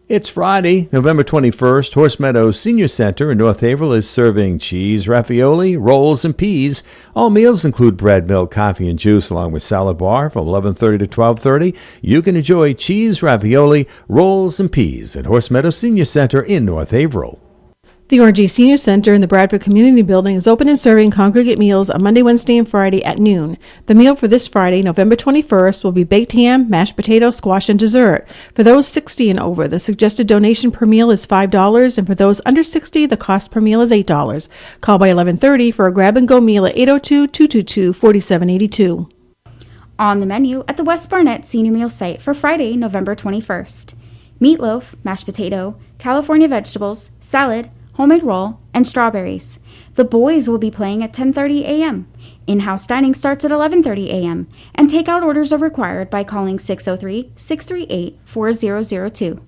It's Friday, November 21st. Horse Meadows Senior Center in North Haverhill is serving cheese, ravioli, rolls, and peas. All meals include bread, milk, coffee, and juice, along with salad bar from 11:30 to 12:30. You can enjoy cheese, ravioli, rolls, and peas at Horse Meadows Senior Center in North Haverhill. The Orangey Senior Center in the Bradford Community Building is open and serving congregate meals on Monday, Wednesday, and Friday at noon. The meal for this Friday, November 21st, will be baked ham, mashed potato, squash, and dessert. For those 60 and over, the suggested donation per meal is $5, and for those under 60, the cost per meal is $8. Call by 11:30 for a grab-and-go meal at 802-222-4782. On the menu at the West Barnett Senior Meal Site for Friday, November 21st. Meatloaf, mashed potato, California vegetables, salad, homemade roll, and strawberries. The boys will be playing at 10:30 a.m. In-house dining starts at 11:30 a.m. and takeout orders are required by calling 603-638-4002.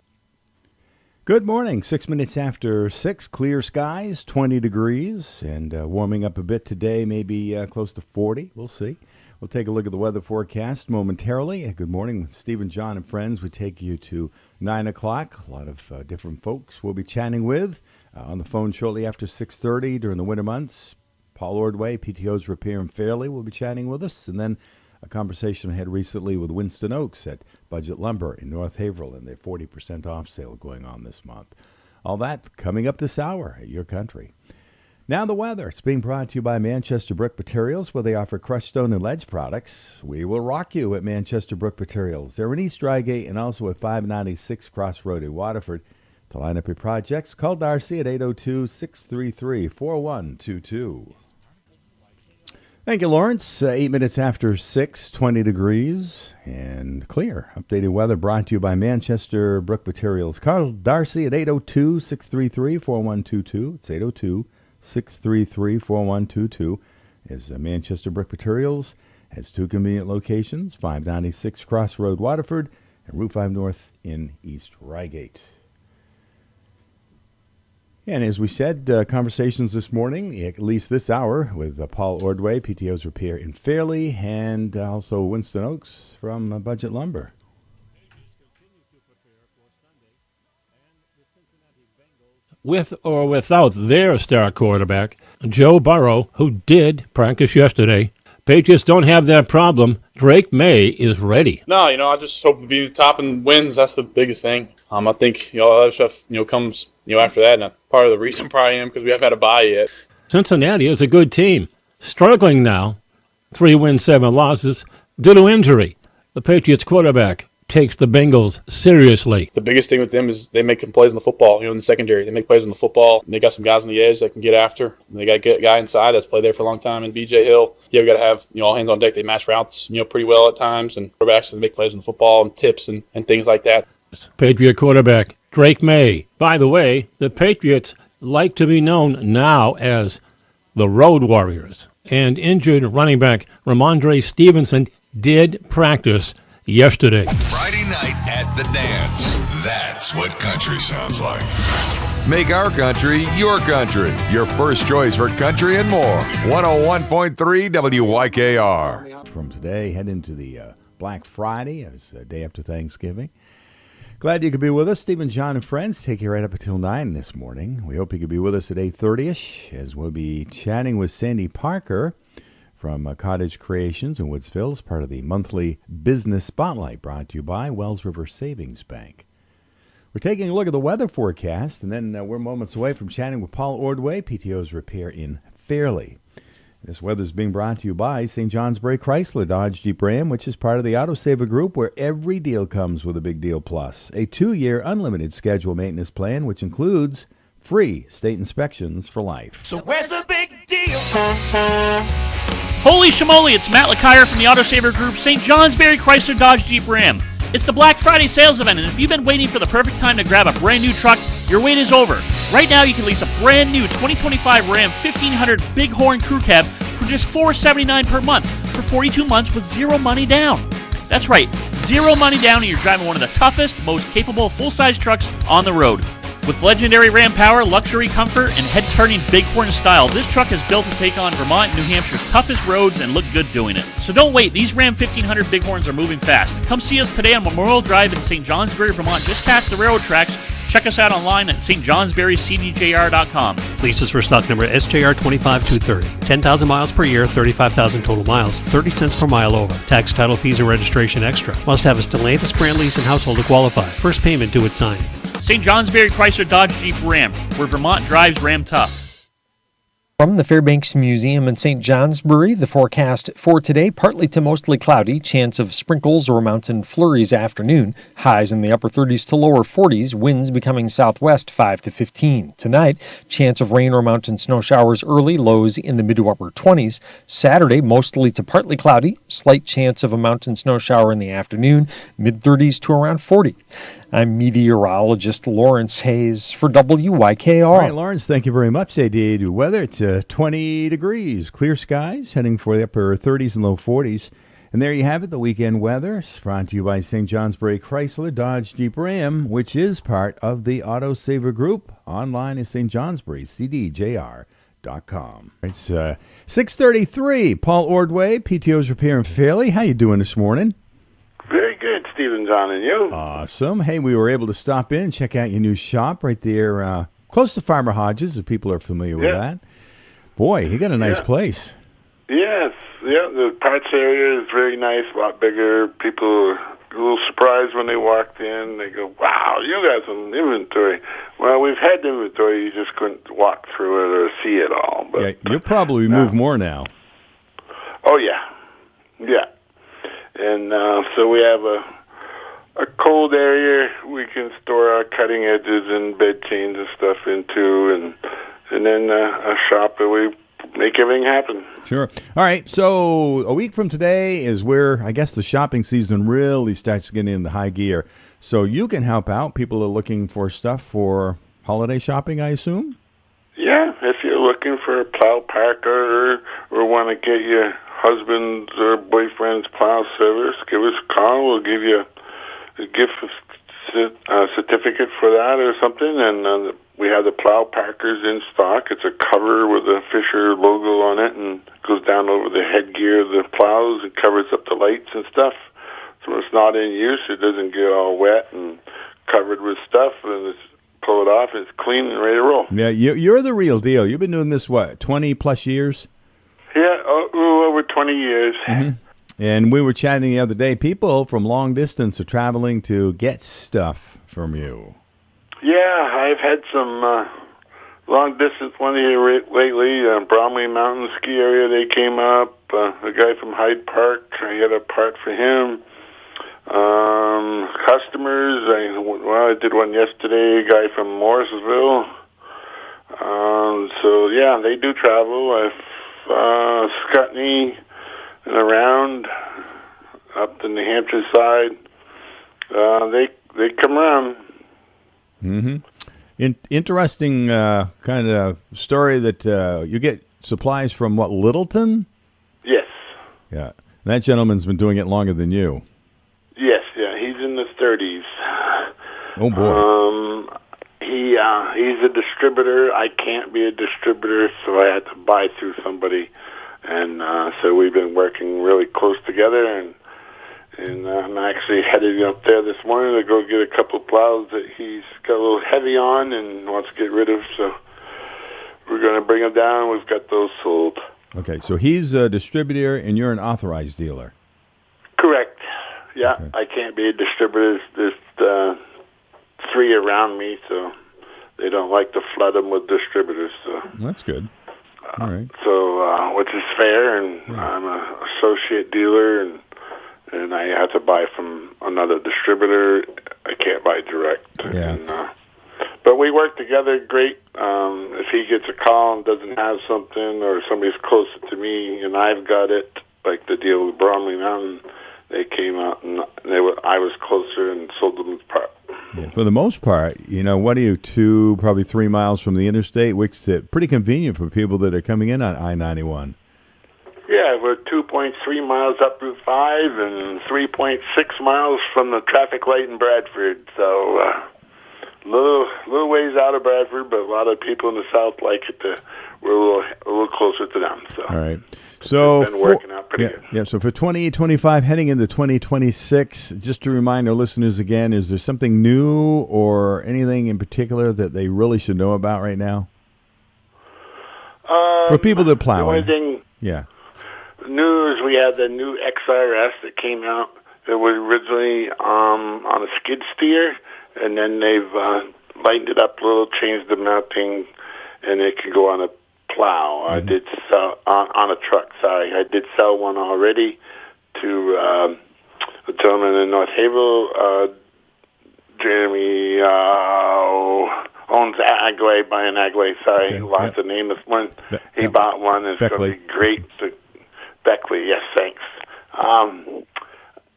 Good morning. 6 minutes after 6, clear skies, 20 degrees, and warming up a bit today, maybe close to 40. We'll see. We'll take a look at the weather forecast momentarily. Good morning, Stephen, John, and friends. We take you to 9 o'clock. A lot of different folks we'll be chatting with. On the phone shortly after 6:30 during the winter months, Paul Ordway, PTO's Repair and Fairly, will be chatting with us. And then a conversation I had recently with Winston Oaks at Budget Lumber in North Haverhill and their 40% off sale going on this month. All that coming up this hour at Your Country. Now the weather. It's being brought to you by Manchester Brick Materials, where they offer crushed stone and ledge products. We will rock you at Manchester Brick Materials. They're in East Reigate and also at 596 Cross Road in Waterford. To line up your projects, call Darcy at 802-633-4122. Thank you, Lawrence. 8 minutes after 6, 20 degrees and clear. Updated weather brought to you by Manchester Brick Materials. Call Darcy at 802-633-4122. It's 802-633-4122. Is Manchester Brick Materials. Has two convenient locations, 596 Cross Road, Waterford, and Route 5 North in East Reigate. And as we said, conversations this morning, at least this hour, with Paul Ordway, PTO's Repair in Fairly, and also Winston Oaks from Budget Lumber. With or without their star quarterback, Joe Burrow, who did practice yesterday, Patriots don't have that problem. Drake May is ready. No, I just hope to be the top in wins. That's the biggest thing. I think, all that stuff, comes, after that. And part of the reason probably am because we haven't had a bye yet. Cincinnati is a good team. Struggling now. 3 wins, 7 losses due to injury. The Patriots quarterback takes the Bengals seriously. The biggest thing with them is they make plays on the football, in the secondary. They make plays on the football. And they got some guys on the edge that can get after. And they got a guy inside that's played there for a long time. And B.J. Hill, we got to have, all hands on deck. They match routes, pretty well at times. And quarterbacks make plays on the football and tips and things like that. Patriot quarterback Drake May. By the way, the Patriots like to be known now as the Road Warriors. And injured running back Ramondre Stevenson did practice yesterday. Friday night at the dance. That's what country sounds like. Make our country your country. Your first choice for country and more. 101.3 WYKR. From today, head into the Black Friday as a day after Thanksgiving. Glad you could be with us. Stephen, John, and friends take you right up until 9 this morning. We hope you could be with us at 8:30ish as we'll be chatting with Sandy Parker from Cottage Creations in Woodsville as part of the monthly Business Spotlight brought to you by Wells River Savings Bank. We're taking a look at the weather forecast, and then we're moments away from chatting with Paul Ordway, PTO's Repair in Fairly. This weather is being brought to you by St. Johnsbury Chrysler Dodge Jeep Ram, which is part of the Auto Saver Group, where every deal comes with a Big Deal Plus. A 2-year unlimited schedule maintenance plan, which includes free state inspections for life. So where's the big deal? Holy shamoly, it's Matt LeCire from the Auto Saver Group, St. Johnsbury Chrysler Dodge Jeep Ram. It's the Black Friday sales event, and if you've been waiting for the perfect time to grab a brand new truck, your wait is over. Right now, you can lease a brand new 2025 Ram 1500 Bighorn Crew Cab for just $479 per month for 42 months with zero money down. That's right, zero money down, and you're driving one of the toughest, most capable full-size trucks on the road. With legendary Ram power, luxury comfort, and head-turning bighorn style, this truck is built to take on Vermont and New Hampshire's toughest roads and look good doing it. So don't wait, these Ram 1500 Bighorns are moving fast. Come see us today on Memorial Drive in St. Johnsbury, Vermont, just past the railroad tracks. Check us out online at stjohnsburycdjr.com. Leases for stock number SJR 25230. 10,000 miles per year, 35,000 total miles, 30 cents per mile over. Tax, title fees, and registration extra. Must have a Stellantis brand lease and household to qualify. First payment due at signing. St. Johnsbury Chrysler Dodge Jeep Ram, where Vermont drives Ram tough. From the Fairbanks Museum in St. Johnsbury, the forecast for today, partly to mostly cloudy, chance of sprinkles or mountain flurries afternoon, highs in the upper 30s to lower 40s, winds becoming southwest 5 to 15. Tonight, chance of rain or mountain snow showers early, lows in the mid to upper 20s. Saturday, mostly to partly cloudy, slight chance of a mountain snow shower in the afternoon, mid 30s to around 40. I'm meteorologist Lawrence Hayes for WYKR. All right, Lawrence, thank you very much. Day to weather. It's 20 degrees, clear skies, heading for the upper 30s and low 40s. And there you have it, the weekend weather. It's brought to you by St. Johnsbury Chrysler Dodge Jeep Ram, which is part of the Auto Saver Group. Online at St. Johnsbury, cdjr.com. It's 6:33. Paul Ordway, PTO's Repair and Fairleigh. How you doing this morning? Very good, Stephen, John, and you? Awesome. Hey, we were able to stop in and check out your new shop right there close to Farmer Hodges, if people are familiar with that. Boy, you got a nice place. Yes. Yeah, the parts area is very nice, a lot bigger. People are a little surprised when they walked in. They go, wow, you got some inventory. Well, we've had inventory. You just couldn't walk through it or see it all. But yeah, you'll probably move more now. Oh, yeah. Yeah. And so we have a cold area we can store our cutting edges and bed chains and stuff into, and then a shop that we make everything happen. Sure. All right, so a week from today is where I guess the shopping season really starts getting into high gear. So you can help out. People are looking for stuff for holiday shopping, I assume? Yeah, if you're looking for a plow parker or want to get your husband's or boyfriend's plow service, give us a call. We'll give you a gift certificate for that or something. And we have the plow parkers in stock. It's a cover with a Fisher logo on it and goes down over the headgear of the plows and covers up the lights and stuff. So when it's not in use, it doesn't get all wet and covered with stuff, and it's pull it off, it's clean and ready to roll. Yeah, you're the real deal. You've been doing this, 20 plus years? Yeah, over 20 years. Mm-hmm. And we were chatting the other day. People from long distance are traveling to get stuff from you. Yeah, I've had some long distance one here lately. Bromley Mountain Ski Area, they came up. A guy from Hyde Park, I had a part for him. Customers, I did one yesterday, a guy from Morrisville. So, yeah, they do travel. Scutney and around, up the New Hampshire side, they come around. Mm-hmm. Interesting kind of story that you get supplies from, Littleton? Yes. Yeah. That gentleman's been doing it longer than you. Yes, yeah, he's in the 30s. Oh, boy. He's a distributor. I can't be a distributor, so I had to buy through somebody. And so we've been working really close together, and I'm actually headed up there this morning to go get a couple of plows that he's got a little heavy on and wants to get rid of. So we're going to bring them down. We've got those sold. Okay, so he's a distributor and you're an authorized dealer. Correct. Yeah, Okay. I can't be a distributor. There's three around me, so they don't like to flood them with distributors. So That's good. All right. So, which is fair, and I'm an associate dealer, and I have to buy from another distributor. I can't buy direct. Yeah. And, but we work together great. If he gets a call and doesn't have something, or somebody's closer to me and I've got it, like the deal with Bromley Mountain, they came out and I was closer and sold them the part. Yeah, for the most part, what are you, probably 3 miles from the interstate, which is pretty convenient for people that are coming in on I-91. Yeah, we're 2.3 miles up Route 5 and 3.6 miles from the traffic light in Bradford. So little ways out of Bradford, but a lot of people in the south like it. We're a little closer to them. So. All right. So it's been working out pretty good. Yeah. So for 2025, heading into 2026, just to remind our listeners again, is there something new or anything in particular that they really should know about right now? For people that plow. The only thing new is we had the new XRS that came out. It was originally on a skid steer, and then they've lightened it up a little, changed the mounting, and it can go on a plow. I did sell on a truck. Sorry, I did sell one already to a gentleman in North Havel. Jeremy owns Agway, buying Agway. Sorry, lost the name of one. He bought one. It's going to be great. Beckley, yes, thanks.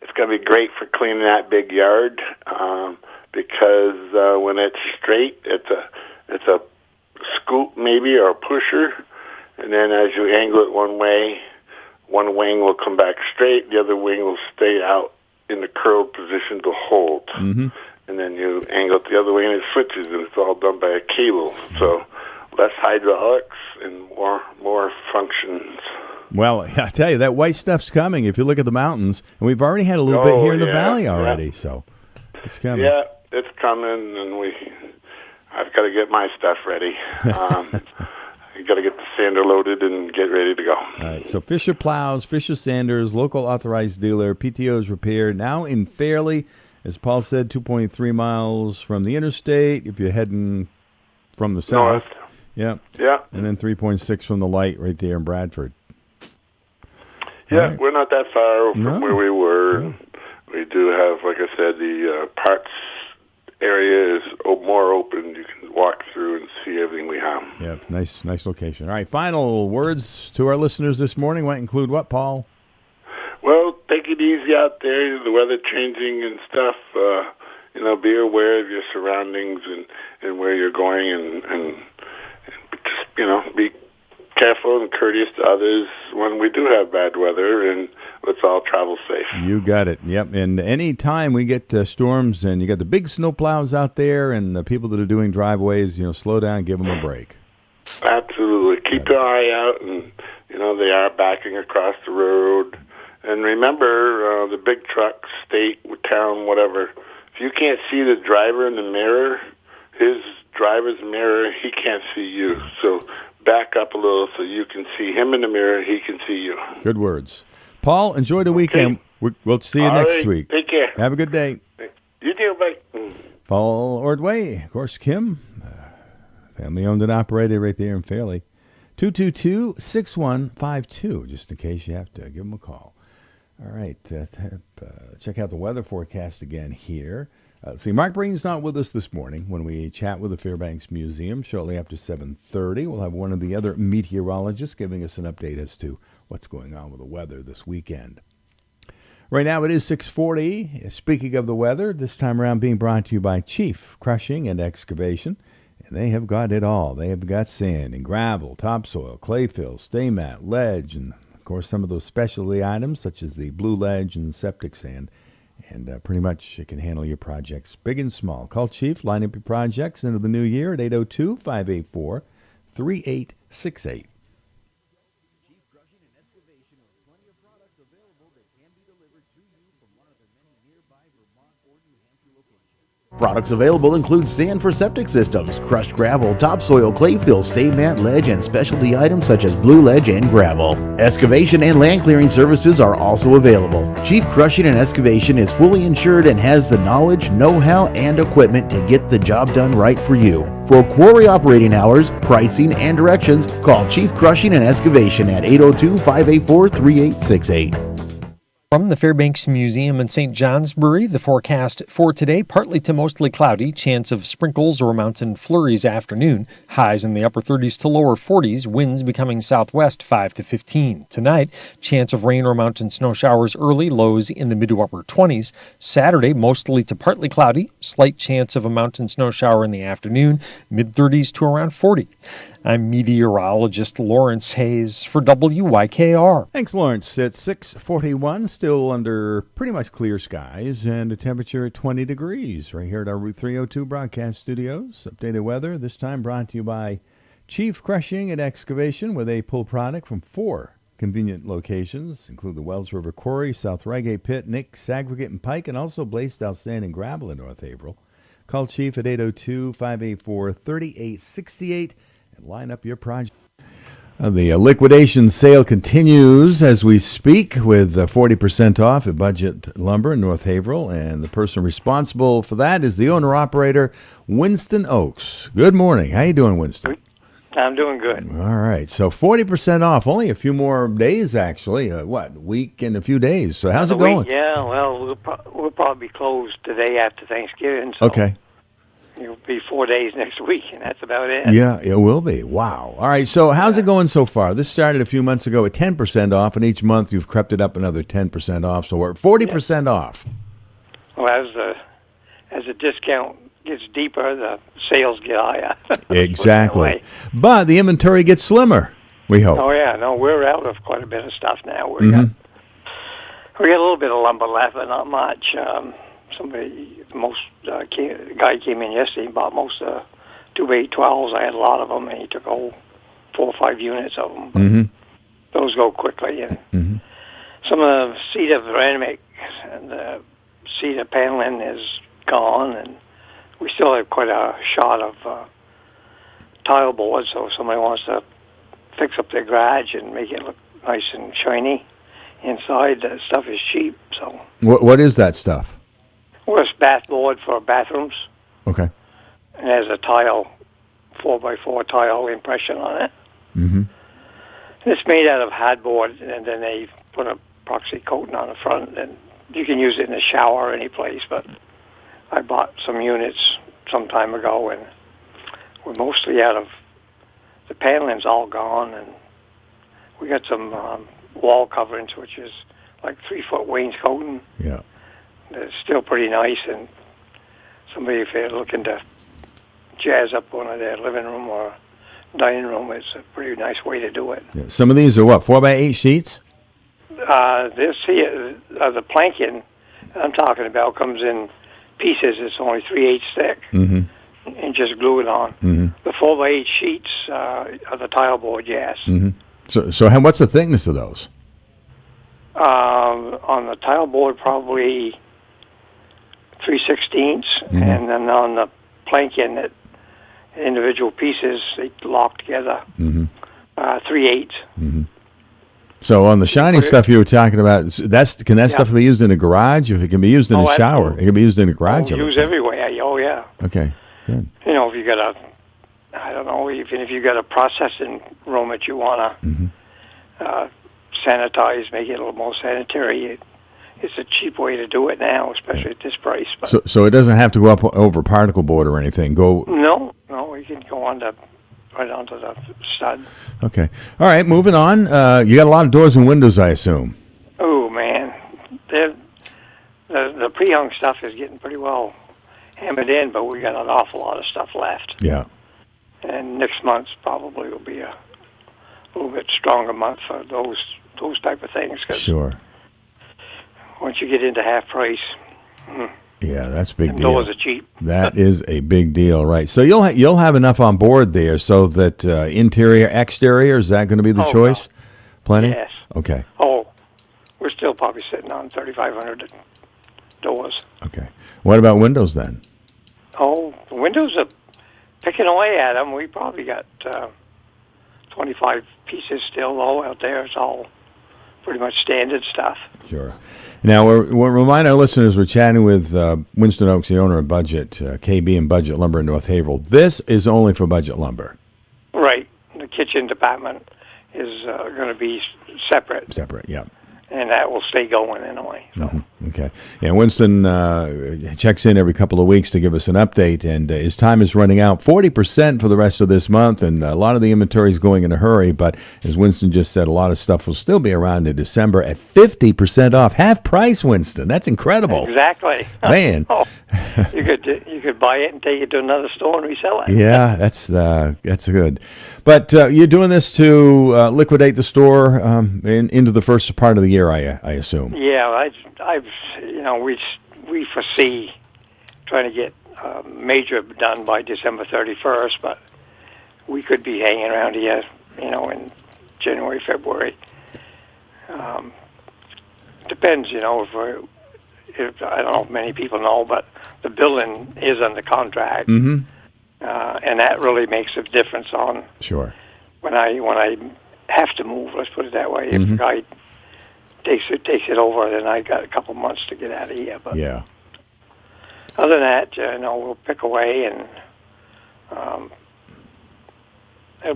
It's going to be great for cleaning that big yard because when it's straight, it's a scoop maybe or a pusher, and then as you angle it one way, one wing will come back straight, the other wing will stay out in the curled position to hold. Mm-hmm. And then you angle it the other way and it switches, and it's all done by a cable. So less hydraulics and more functions. Well, I tell you, that white stuff's coming. If you look at the mountains, and we've already had a little bit here in the valley already, so it's coming. Yeah, it's coming, and I've got to get my stuff ready. You got to get the sander loaded and get ready to go. All right, so Fisher Plows, Fisher Sanders, local authorized dealer, PTO's Repair, now in Fairleigh. As Paul said, 2.3 miles from the interstate if you're heading from the south. North. Yeah. And then 3.6 from the light right there in Bradford. Yeah, right. We're not that far from where we were. No. We do have, like I said, the parts area is more open. You can walk through and see everything we have. Yeah, nice location. All right, final words to our listeners this morning might include what, Paul? Well, take it easy out there. The weather changing and stuff. Be aware of your surroundings and where you're going, and just be careful and courteous to others when we do have bad weather, and let's all travel safe. You got it. Yep. And any time we get storms and you got the big snow plows out there and the people that are doing driveways, slow down, give them a break. Absolutely. Keep your eye out, and they are backing across the road. And remember, the big truck, state, town, whatever, if you can't see the driver in the mirror, his driver's mirror, he can't see you. So back up a little so you can see him in the mirror, he can see you. Good words. Paul, enjoy the weekend. We'll see you next week. Take care. Have a good day. You too, bye. Paul Ordway, of course, Kim, family owned and operated right there in Fairleigh. 222-6152, just in case you have to give them a call. All right, check out the weather forecast again here. See, Mark Breen's not with us this morning when we chat with the Fairbanks Museum. Shortly after 7:30, we'll have one of the other meteorologists giving us an update as to what's going on with the weather this weekend. Right now it is 6:40. Speaking of the weather, this time around being brought to you by Chief Crushing and Excavation. And they have got it all. They have got sand and gravel, topsoil, clay fill, stay mat, ledge, and of course some of those specialty items such as the blue ledge and septic sand. And pretty much it can handle your projects big and small. Call Chief, line up your projects into the new year at 802-584-3868. Products available include sand for septic systems, crushed gravel, topsoil, clay fill, stay mat, ledge, and specialty items such as blue ledge and gravel. Excavation and land clearing services are also available. Chief Crushing and Excavation is fully insured and has the knowledge, know-how, and equipment to get the job done right for you. For quarry operating hours, pricing, and directions, call Chief Crushing and Excavation at 802-584-3868. From the Fairbanks Museum in St. Johnsbury, the forecast for today, partly to mostly cloudy, chance of sprinkles or mountain flurries afternoon, highs in the upper 30s to lower 40s, winds becoming southwest 5 to 15. Tonight, chance of rain or mountain snow showers early, lows in the mid to upper 20s. Saturday, mostly to partly cloudy, slight chance of a mountain snow shower in the afternoon, mid 30s to around 40. I'm meteorologist Lawrence Hayes for WYKR. Thanks, Lawrence. It's 6:41. still under pretty much clear skies and a temperature at 20 degrees right here at our Route 302 broadcast studios. Updated weather, this time brought to you by Chief Crushing and Excavation, where they pull product from 4 convenient locations, include the Wells River Quarry, South Reigate Pit, Nick's Aggregate and Pike, and also Blaisdell Sand and Gravel in North Haverhill. Call Chief at 802-584-3868 and line up your project. The liquidation sale continues as we speak with 40% off at Budget Lumber in North Haverhill, and the person responsible for that is the owner-operator, Winston Oakes. Good morning. How you doing, Winston? I'm doing good. All right. So 40% off. Only a few more days, actually. Week and a few days. So how's it going? Yeah, well, we'll probably be closed today after Thanksgiving. So okay. It'll be 4 days next week, and that's about it. Yeah, it will be. Wow. All right. So how's it going so far? This started a few months ago at 10% off, and each month you've crept it up another 10% off. So we're at 40% off. Well, as the discount gets deeper, the sales get higher. Exactly. But the inventory gets slimmer, we hope. Oh, yeah. No, we're out of quite a bit of stuff now. We got a little bit of lumber left, but not much. Guy came in yesterday and bought most of the 2x12s. I had a lot of them, and he took 4 or 5 units of them. But those go quickly. And some of the cedar ceramic and the cedar paneling is gone, and we still have quite a shot of tile board, so if somebody wants to fix up their garage and make it look nice and shiny inside, that stuff is cheap. So what is that stuff? Well, it's bath board for bathrooms. Okay. And it has a tile, 4x4 tile impression on it. And it's made out of hardboard, and then they put a epoxy coating on the front, and you can use it in the shower or any place, but I bought some units some time ago, and we're mostly out of the paneling's all gone, and we got some wall coverings, which is like 3-foot wainscoting. Yeah, it's still pretty nice, and somebody, if they're looking to jazz up one of their living room or dining room, it's a pretty nice way to do it. Yeah. Some of these are what, 4x8 sheets? The planking I'm talking about comes in pieces. It's only 3/8 thick, and just glue it on. The 4x8 sheets are the tile board, yes. So what's the thickness of those? On the tile board, probably 3/16, and then on the planking, individual pieces they lock together, 3/8. So on the shiny stuff you were talking about, can that stuff be used in a garage? If it can be used in a shower, it can be used in a garage. Use everywhere. Oh yeah. Okay, good. You know, if you got even if you got a processing room that you wanna sanitize, make it a little more sanitary, it's a cheap way to do it now, especially at this price. But so it doesn't have to go up over particle board or anything. No, you can go right onto the stud. Okay. All right, moving on. You got a lot of doors and windows, I assume. Oh, man. The pre-hung stuff is getting pretty well hammered in, but we got an awful lot of stuff left. Yeah. And next month probably will be a little bit stronger month for those type of things. Sure. Once you get into half price... Yeah, that's a big deal. Doors are cheap. That is a big deal, right? So you'll have enough on board there, so that interior, exterior, is that going to be the choice? No. Plenty. Yes. Okay. Oh, we're still probably sitting on 3,500 doors. Okay. What about windows then? Oh, the windows are picking away at them. We probably got 25 pieces still low out there. It's all pretty much standard stuff. Sure. Now, we'll remind our listeners we're chatting with Winston Oakes, the owner of Budget, KB and Budget Lumber in North Haverhill. This is only for Budget Lumber. Right. The kitchen department is going to be separate. Separate, yeah. And that will stay going anyway. So. Okay. Yeah, Winston checks in every couple of weeks to give us an update, and his time is running out. 40% for the rest of this month, and a lot of the inventory is going in a hurry, but as Winston just said, a lot of stuff will still be around in December at 50% off. Half price, Winston. That's incredible. Exactly. Man. You could buy it and take it to another store and resell it. Yeah, that's good. But you're doing this to liquidate the store into the first part of the year, I assume. Yeah, we foresee trying to get major done by December 31st, but we could be hanging around here, in January, February. Depends, if I don't know if many people know, but the building is under contract, Mm-hmm. And that really makes a difference on Sure. when I have to move. Let's put it that way. Mm-hmm. If the guy takes it over, then I got a couple months to get out of here. But Yeah. other than that, we'll pick away, and it'll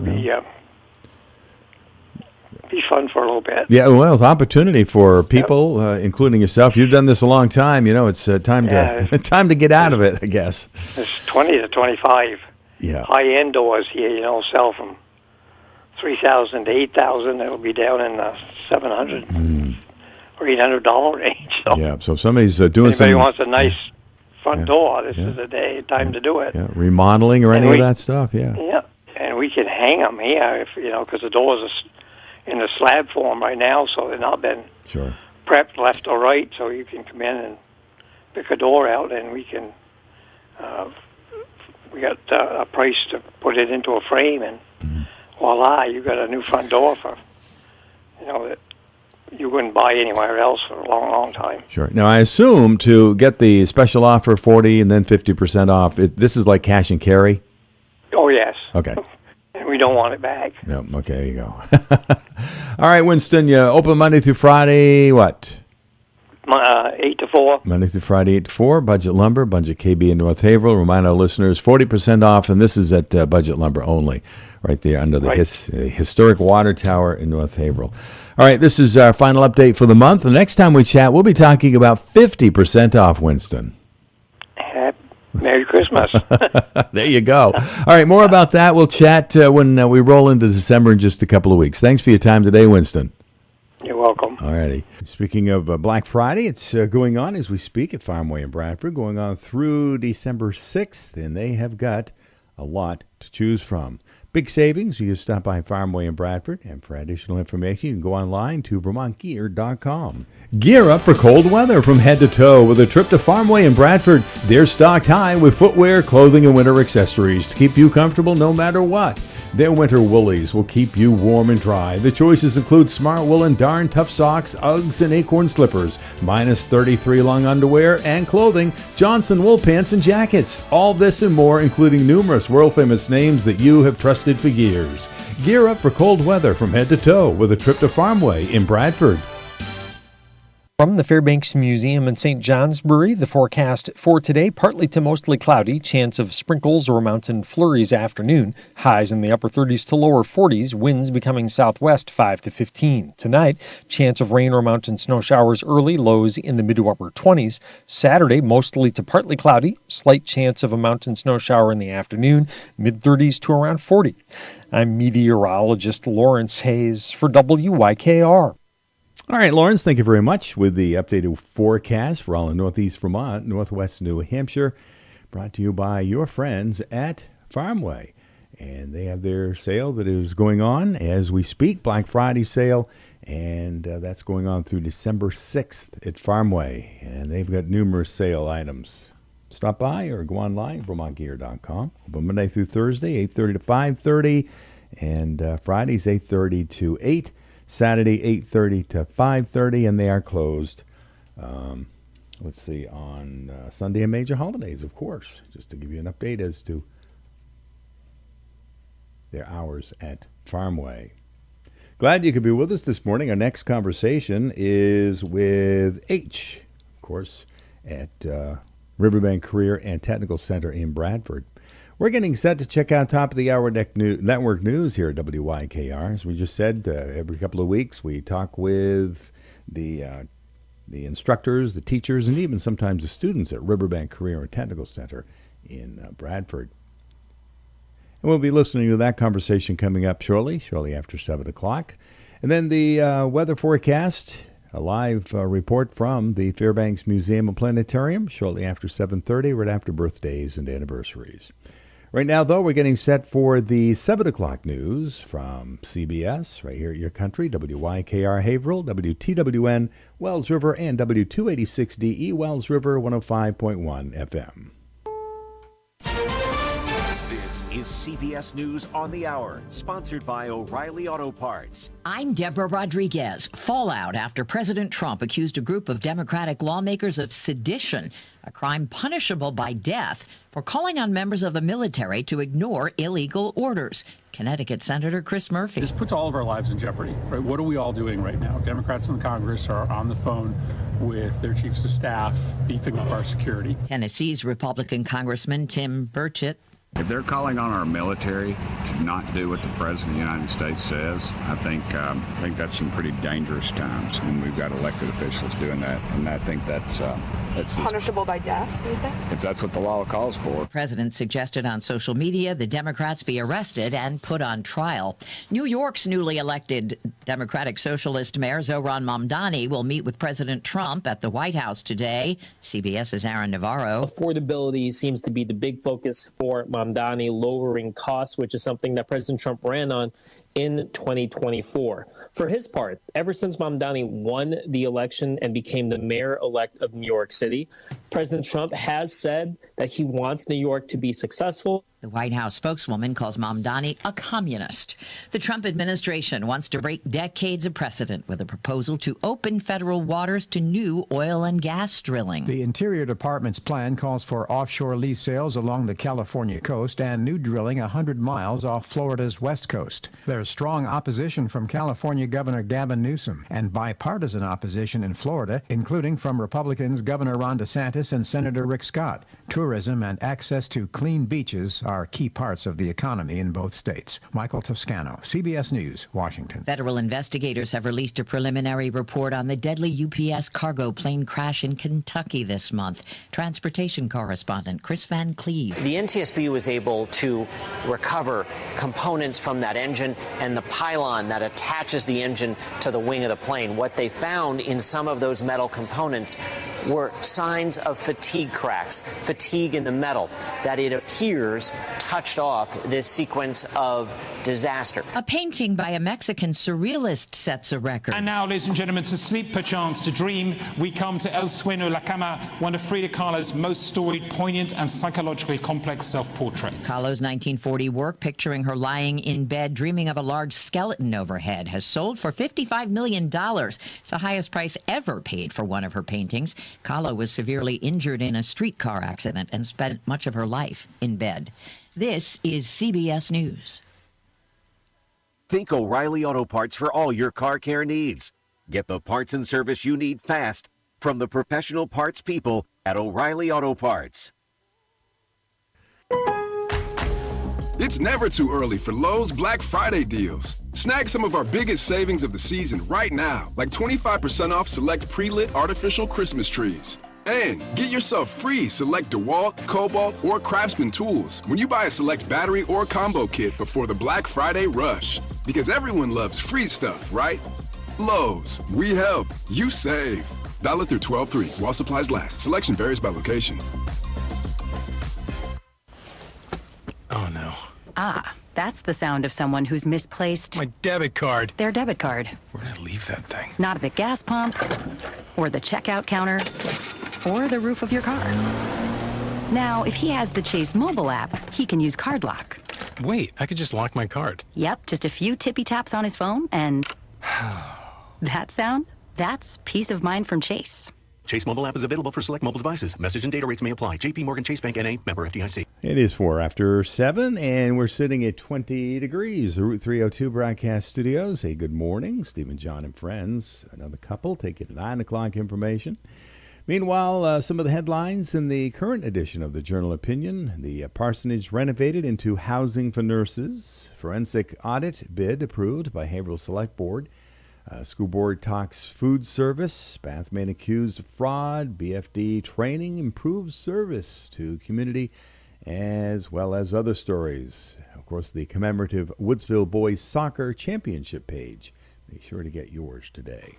be fun for a little bit. Yeah, well, it's an opportunity for people, including yourself. You've done this a long time. It's time to time to get out of it, I guess. There's 20 to 25 high-end doors here, sell from $3,000 to $8,000. It'll be down in the $700 or $800 range. So Yeah, so if somebody's doing anybody some wants a nice front door, this is the time to do it. remodeling or And any of that stuff, Yeah, and we can hang them here, because the doors are in the slab form right now, so they've not been Sure. prepped left or right, so you can come in and pick a door out, and we can, we got a price to put it into a frame, and voila, you got a new front door for, that you wouldn't buy anywhere else for a long, long time. Sure. Now, I assume to get the special offer, 40 and then 50% off, this is like cash and carry? Oh, yes. Okay. And we don't want it back. Yep. Okay, there you go. All right, Winston, you open Monday through Friday, what? 8 to 4. Monday through Friday, 8 to 4. Budget Lumber, Budget KB in North Haverhill. Remind our listeners, 40% off, and this is at Budget Lumber only, right there under the historic water tower in North Haverhill. All right, this is our final update for the month. The next time we chat, we'll be talking about 50% off, Winston. Merry Christmas. There you go. All right, more about that. We'll chat when we roll into December in just a couple of weeks. Thanks for your time today, Winston. You're welcome. All righty. Speaking of Black Friday, it's going on as we speak at Farmway in Bradford, going on through December 6th, and they have got a lot to choose from. Big savings. You can stop by Farmway in Bradford, and for additional information, you can go online to VermontGear.com. Gear up for cold weather from head to toe with a trip to Farmway in Bradford. They're stocked high with footwear, clothing, and winter accessories to keep you comfortable no matter what. Their winter woolies will keep you warm and dry. The choices include Smart Wool and Darn Tough Socks, Uggs, and Acorn Slippers, minus 33 long underwear and clothing, Johnson wool pants and jackets. All this and more, including numerous world-famous names that you have trusted for years. Gear up for cold weather from head to toe with a trip to Farmway in Bradford. From the Fairbanks Museum in St. Johnsbury, the forecast for today, partly to mostly cloudy, chance of sprinkles or mountain flurries afternoon, highs in the upper 30s to lower 40s, winds becoming southwest 5 to 15. Tonight, chance of rain or mountain snow showers early, lows in the mid to upper 20s. Saturday, mostly to partly cloudy, slight chance of a mountain snow shower in the afternoon, mid 30s to around 40. I'm meteorologist Lawrence Hayes for WYKR. All right, Lawrence, thank you very much with the updated forecast for all in Northeast Vermont, Northwest New Hampshire, brought to you by your friends at Farmway. And they have their sale that is going on as we speak, Black Friday sale, and that's going on through December 6th at Farmway. And they've got numerous sale items. Stop by or go online, VermontGear.com. Open Monday through Thursday, 8:30 to 5:30, and Fridays, 8:30 to 8. Saturday, 8:30 to 5:30, and they are closed, on Sunday and major holidays, of course, just to give you an update as to their hours at Farmway. Glad you could be with us this morning. Our next conversation is with H, of course, at Riverbank Career and Technical Center in Bradford. We're getting set to check out top of the hour network news here at WYKR. As we just said, every couple of weeks we talk with the the instructors, the teachers, and even sometimes the students at Riverbank Career and Technical Center in Bradford. And we'll be listening to that conversation coming up shortly after 7 o'clock. And then the weather forecast, a live report from the Fairbanks Museum and Planetarium shortly after 7:30, right after birthdays and anniversaries. Right now, though, we're getting set for the 7 o'clock news from CBS, right here at your country, WYKR Haverhill, WTWN Wells River, and W286DE Wells River 105.1 FM. This is CBS News on the Hour, sponsored by O'Reilly Auto Parts. I'm Deborah Rodriguez. Fallout after President Trump accused a group of Democratic lawmakers of sedition, a crime punishable by death, for calling on members of the military to ignore illegal orders. Connecticut Senator Chris Murphy. This puts all of our lives in jeopardy, right? What are we all doing right now? Democrats in Congress are on the phone with their chiefs of staff, beefing up our security. Tennessee's Republican Congressman Tim Burchett. If they're calling on our military to not do what the President of the United States says, I think that's some pretty dangerous times when we've got elected officials doing that. And I think that's punishable by death, do you think? If that's what the law calls for. The president suggested on social media the Democrats be arrested and put on trial. New York's newly elected Democratic Socialist Mayor Zohran Mamdani will meet with President Trump at the White House today. CBS's Aaron Navarro. Affordability seems to be the big focus for Mamdani, lowering costs, which is something that President Trump ran on in 2024. For his part, ever since Mamdani won the election and became the mayor-elect of New York City, President Trump has said that he wants New York to be successful. The White House spokeswoman calls Mamdani a communist. The Trump administration wants to break decades of precedent with a proposal to open federal waters to new oil and gas drilling. The Interior Department's plan calls for offshore lease sales along the California coast and new drilling 100 miles off Florida's west coast. There's strong opposition from California Governor Gavin Newsom and bipartisan opposition in Florida, including from Republicans Governor Ron DeSantis and Senator Rick Scott. Tourism and access to clean beaches are key parts of the economy in both states. Michael Toscano, CBS News, Washington. Federal investigators have released a preliminary report on the deadly UPS cargo plane crash in Kentucky this month. Transportation correspondent Chris Van Cleve. The NTSB was able to recover components from that engine and the pylon that attaches the engine to the wing of the plane. What they found in some of those metal components were signs of fatigue cracks, fatigue in the metal, that it appears touched off this sequence of disaster. A painting by a Mexican surrealist sets a record. And now, ladies and gentlemen, to sleep perchance, to dream, we come to El Sueño La Cama, one of Frida Kahlo's most storied, poignant, and psychologically complex self-portraits. Kahlo's 1940 work, picturing her lying in bed, dreaming of a large skeleton overhead, has sold for $55 million. It's the highest price ever paid for one of her paintings. Kahlo was severely injured in a streetcar accident and spent much of her life in bed. This is CBS News. Think O'Reilly Auto Parts for all your car care needs. Get the parts and service you need fast from the professional parts people at O'Reilly Auto Parts. It's never too early for Lowe's Black Friday deals. Snag some of our biggest savings of the season right now, like 25% off select pre-lit artificial Christmas trees. And get yourself free select DeWalt, Cobalt, or Craftsman tools when you buy a select battery or combo kit before the Black Friday rush. Because everyone loves free stuff, right? Lowe's, we help, you save. Valid through 12/3 while supplies last. Selection varies by location. Oh no. Ah, that's the sound of someone who's misplaced my debit card. Their debit card. Where'd I leave that thing? Not at the gas pump, or the checkout counter, or the roof of your car. Now, if he has the Chase mobile app, he can use Card Lock. Wait, I could just lock my card. Yep, just a few tippy taps on his phone, and that sound? That's peace of mind from Chase. Chase mobile app is available for select mobile devices. Message and data rates may apply. JP Morgan Chase Bank N.A. member FDIC. It is 4:07, and we're sitting at 20 degrees. The Route 302 broadcast studios. Hey, good morning. Stephen, John, and friends. Another couple. Take you to 9 o'clock information. Meanwhile, some of the headlines in the current edition of the Journal Opinion. The parsonage renovated into housing for nurses. Forensic audit bid approved by Haverhill Select Board. School board talks food service. Bathman accused of fraud. BFD training improves service to community, as well as other stories. Of course, the commemorative Woodsville Boys Soccer Championship page. Be sure to get yours today.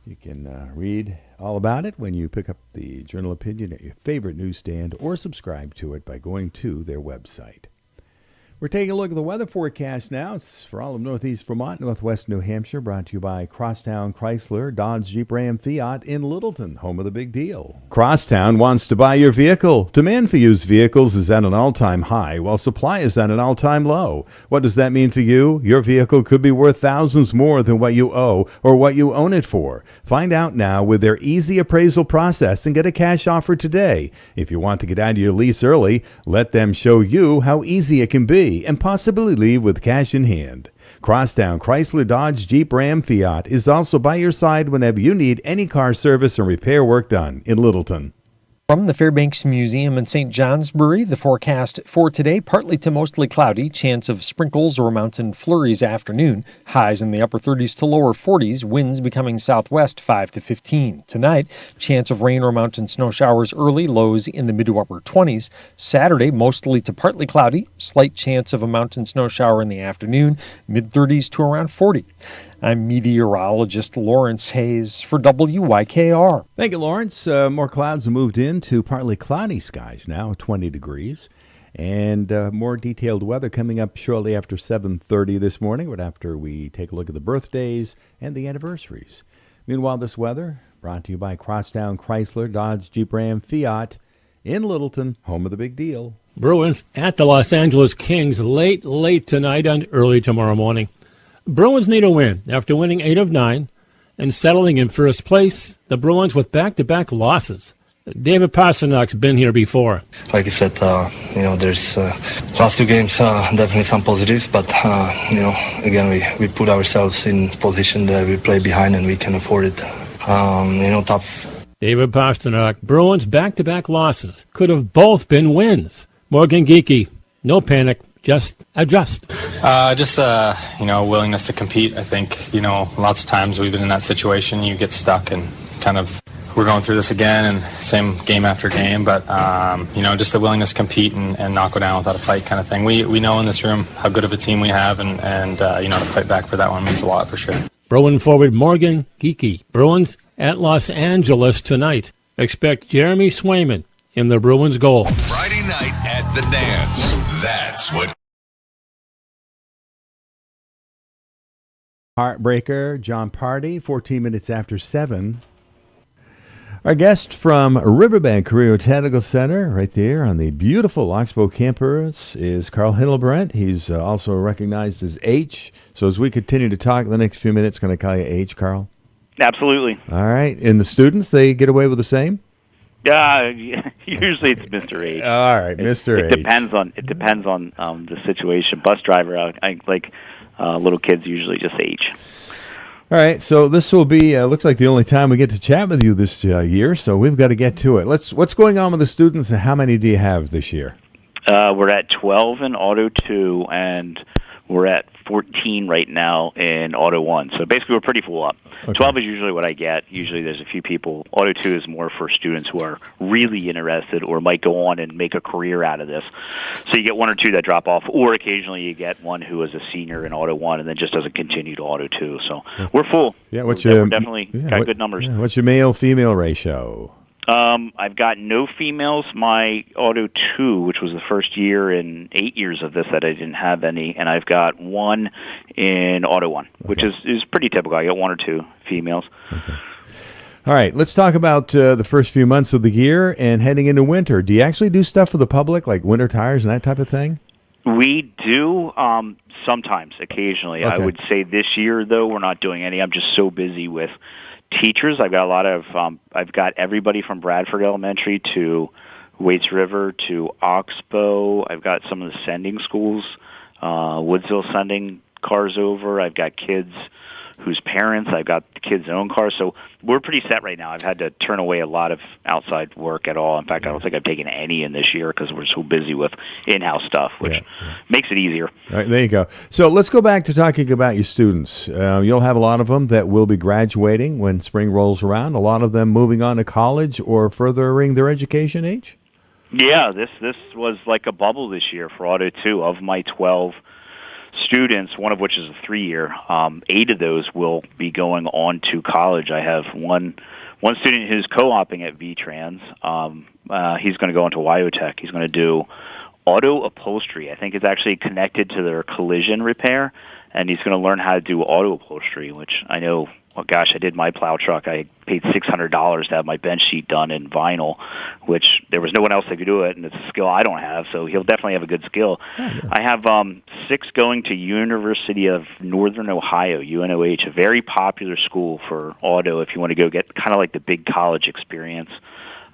You can read all about it when you pick up the Journal Opinion at your favorite newsstand or subscribe to it by going to their website. We're taking a look at the weather forecast now. It's for all of Northeast Vermont, Northwest New Hampshire, brought to you by Crosstown Chrysler, Dodge, Jeep, Ram, Fiat in Littleton, home of the big deal. Crosstown wants to buy your vehicle. Demand for used vehicles is at an all-time high, while supply is at an all-time low. What does that mean for you? Your vehicle could be worth thousands more than what you owe or what you own it for. Find out now with their easy appraisal process and get a cash offer today. If you want to get out of your lease early, let them show you how easy it can be and possibly leave with cash in hand. Crosstown Chrysler, Dodge, Jeep, Ram, Fiat is also by your side whenever you need any car service and repair work done in Littleton. From the Fairbanks Museum in St. Johnsbury, the forecast for today, partly to mostly cloudy, chance of sprinkles or mountain flurries afternoon, highs in the upper 30s to lower 40s, winds becoming southwest 5 to 15. Tonight, chance of rain or mountain snow showers early, lows in the mid to upper 20s. Saturday, mostly to partly cloudy, slight chance of a mountain snow shower in the afternoon, mid 30s to around 40. I'm meteorologist Lawrence Hayes for WYKR. Thank you, Lawrence. More clouds have moved into partly cloudy skies now, 20 degrees. And more detailed weather coming up shortly after 7:30 this morning, but after we take a look at the birthdays and the anniversaries. Meanwhile, this weather brought to you by Crosstown Chrysler, Dodge, Jeep, Ram, Fiat in Littleton, home of the big deal. Bruins at the Los Angeles Kings late tonight and early tomorrow morning. Bruins need a win after winning 8 of 9 and settling in first place. The Bruins with back-to-back losses. David Pasternak's been here before. Like you said, there's last two games, definitely some positives, but, again, we put ourselves in position that we play behind and we can afford it. Tough. David Pasternak, Bruins back-to-back losses. Could have both been wins. Morgan Geekie, no panic. Just adjust. Willingness to compete. I think, lots of times we've been in that situation. You get stuck and kind of, we're going through this again and same game after game. But, just the willingness to compete and not go down without a fight kind of thing. We know in this room how good of a team we have and to fight back for that one means a lot for sure. Bruin forward Morgan Geekie. Bruins at Los Angeles tonight. Expect Jeremy Swayman in the Bruins goal. Friday night at the dance. That's what. Heartbreaker, John Party, 14 minutes after 7. Our guest from Riverbank Career Technical Center, right there on the beautiful Oxbow campus, is Carl Hildebrandt. He's also recognized as H. So as we continue to talk the next few minutes, can I call you H, Carl? Absolutely. All right. And the students, they get away with the same? Usually it's Mr. H. All right, Mr. H. It depends on the situation. Bus driver, little kids usually just H. All right, so this will be looks like the only time we get to chat with you this year. So we've got to get to it. What's going on with the students, and how many do you have this year? We're at 12 in Auto 2, and we're at 14 right now in Auto 1. So basically we're pretty full up. Okay. 12 is usually what I get. Usually there's a few people. Auto 2 is more for students who are really interested or might go on and make a career out of this. So you get one or two that drop off, or occasionally you get one who is a senior in Auto 1 and then just doesn't continue to Auto 2. So we're full. Yeah, we're definitely got good numbers. Yeah, what's your male-female ratio? I've got no females. My Auto 2, which was the first year in 8 years of this that I didn't have any, and I've got one in Auto 1, which is pretty typical. I got one or two females. Okay. All right, let's talk about the first few months of the year and heading into winter. Do you actually do stuff for the public, like winter tires and that type of thing? We do sometimes, occasionally. Okay. I would say this year, though, we're not doing any. I'm just so busy with teachers. I've got a lot of, I've got everybody from Bradford Elementary to Waits River to Oxbow. I've got some of the sending schools, Woodsville sending cars over. I've got kids whose parents. I've got the kids' own cars, so we're pretty set right now. I've had to turn away a lot of outside work at all. In fact, I don't think I've taken any in this year because we're so busy with in-house stuff, which makes it easier. All right, there you go. So let's go back to talking about your students. You'll have a lot of them that will be graduating when spring rolls around, a lot of them moving on to college or furthering their education age? Yeah, this was like a bubble this year for Auto 2. Of my 12 students, one of which is a 3-year, 8 of those will be going on to college. I have one student who's co-oping at VTrans. He's going to go into Wyotech. He's going to do auto upholstery. I think it's actually connected to their collision repair, and he's going to learn how to do auto upholstery, which I know, oh gosh, I did my plow truck. I paid $600 to have my bench sheet done in vinyl, which there was no one else that could do it, and it's a skill I don't have, so he'll definitely have a good skill. I have 6 going to University of Northern Ohio, UNOH, a very popular school for auto if you want to go get kind of like the big college experience.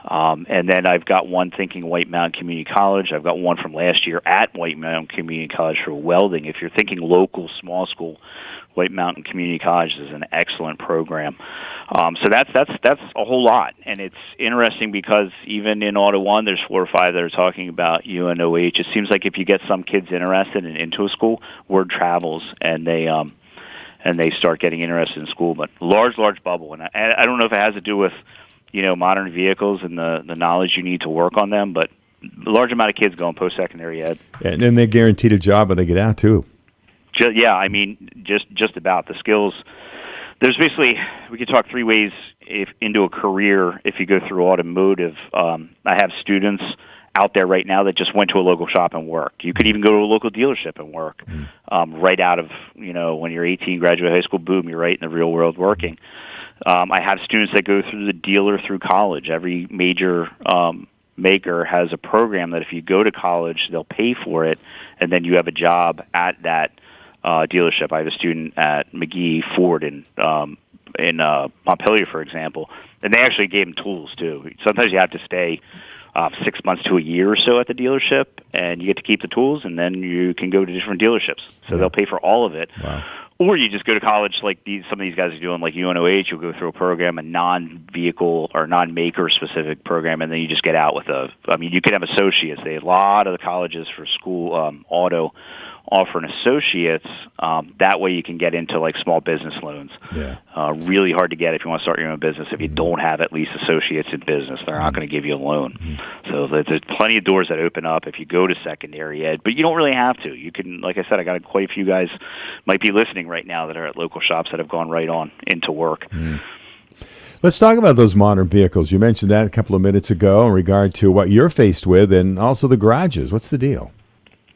And then I've got one thinking White Mountain Community College. I've got one from last year at White Mountain Community College for welding. If you're thinking local, small school, White Mountain Community College is an excellent program. So that's a whole lot. And it's interesting because even in Auto 1, there's 4 or 5 that are talking about UNOH. It seems like if you get some kids interested and into a school, word travels, and they start getting interested in school. But large bubble. And I don't know if it has to do with modern vehicles and the knowledge you need to work on them, but a large amount of kids go in post-secondary ed. And then they're guaranteed a job when they get out, too. Just about the skills. There's basically, we could talk 3 ways into a career if you go through automotive. I have students out there right now that just went to a local shop and work. You could even go to a local dealership and work right out of, when you're 18, graduate high school, boom, you're right in the real world working. I have students that go through the dealer through college. Every major maker has a program that if you go to college, they'll pay for it, and then you have a job at that dealership. I have a student at McGee Ford in Montpelier, for example, and they actually gave him tools, too. Sometimes you have to stay 6 months to a year or so at the dealership, and you get to keep the tools, and then you can go to different dealerships. So they'll pay for all of it. Wow. Or you just go to college like some of these guys are doing, like UNOH. You'll go through a program, a non-vehicle or non-maker-specific program, and then you just get out with you can have associates. A lot of the colleges for school auto offer an associates. That way you can get into like small business loans. Yeah. Really hard to get if you want to start your own business. If you don't have at least associates in business, they're not going to give you a loan. So there's plenty of doors that open up if you go to secondary ed, but you don't really have to. You can, like I said, I got quite a few guys might be listening right now that are at local shops that have gone right on into work. Let's talk about those modern vehicles. You mentioned that a couple of minutes ago in regard to what you're faced with and also the garages. What's the deal?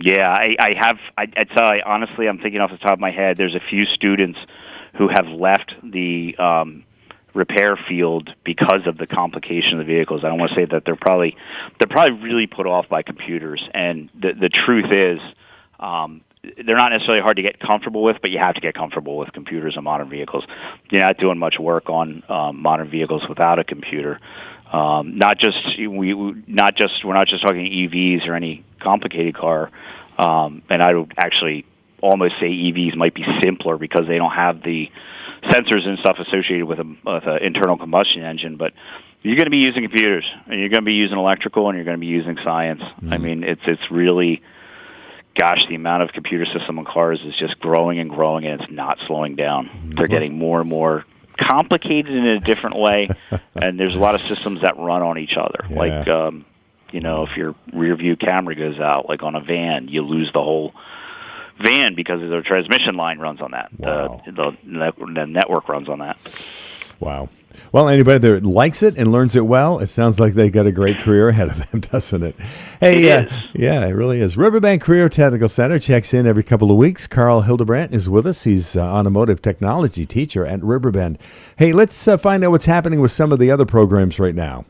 Yeah, I'd tell you, honestly, I'm thinking off the top of my head, there's a few students who have left the repair field because of the complication of the vehicles. I don't want to say that they're probably really put off by computers. And the truth is, they're not necessarily hard to get comfortable with, but you have to get comfortable with computers on modern vehicles. You're not doing much work on modern vehicles without a computer. We're not just talking EVs or any complicated car. And I would actually almost say EVs might be simpler because they don't have the sensors and stuff associated with an internal combustion engine. But you're going to be using computers, and you're going to be using electrical, and you're going to be using science. I mean, it's really, gosh, the amount of computer system in cars is just growing and growing, and it's not slowing down. They're getting more and more complicated in a different way, and there's a lot of systems that run on each other. Yeah. Like, if your rear view camera goes out, like on a van, you lose the whole van because the transmission line runs on that. Wow. The network runs on that. Wow. Well, anybody that likes it and learns it well, it sounds like they got a great career ahead of them, doesn't it? Hey, yeah, it really is. Riverbank Career Technical Center checks in every couple of weeks. Carl Hildebrandt is with us. He's automotive technology teacher at Riverbend. Hey, let's find out what's happening with some of the other programs right now.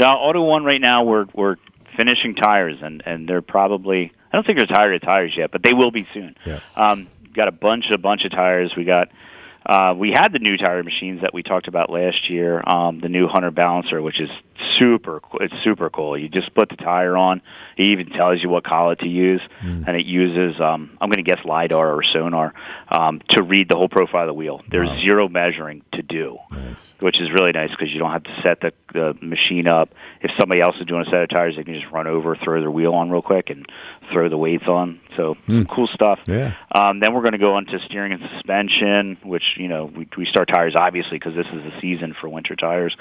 Auto 1 right now, we're finishing tires, and they're probably, I don't think they're tired of tires yet, but they will be soon. Yeah. Got a bunch of tires. We got We had the new tire machines that we talked about last year, the new Hunter Balancer, which is it's super cool. You just put the tire on. It even tells you what collet to use, and it uses, I'm going to guess LiDAR or sonar, to read the whole profile of the wheel. There's zero measuring to do, which is really nice because you don't have to set the machine up. If somebody else is doing a set of tires, they can just run over, throw their wheel on real quick, and throw the weights on. So some cool stuff. Yeah. Then we're going to go on to steering and suspension, which, we start tires, obviously, because this is the season for winter tires.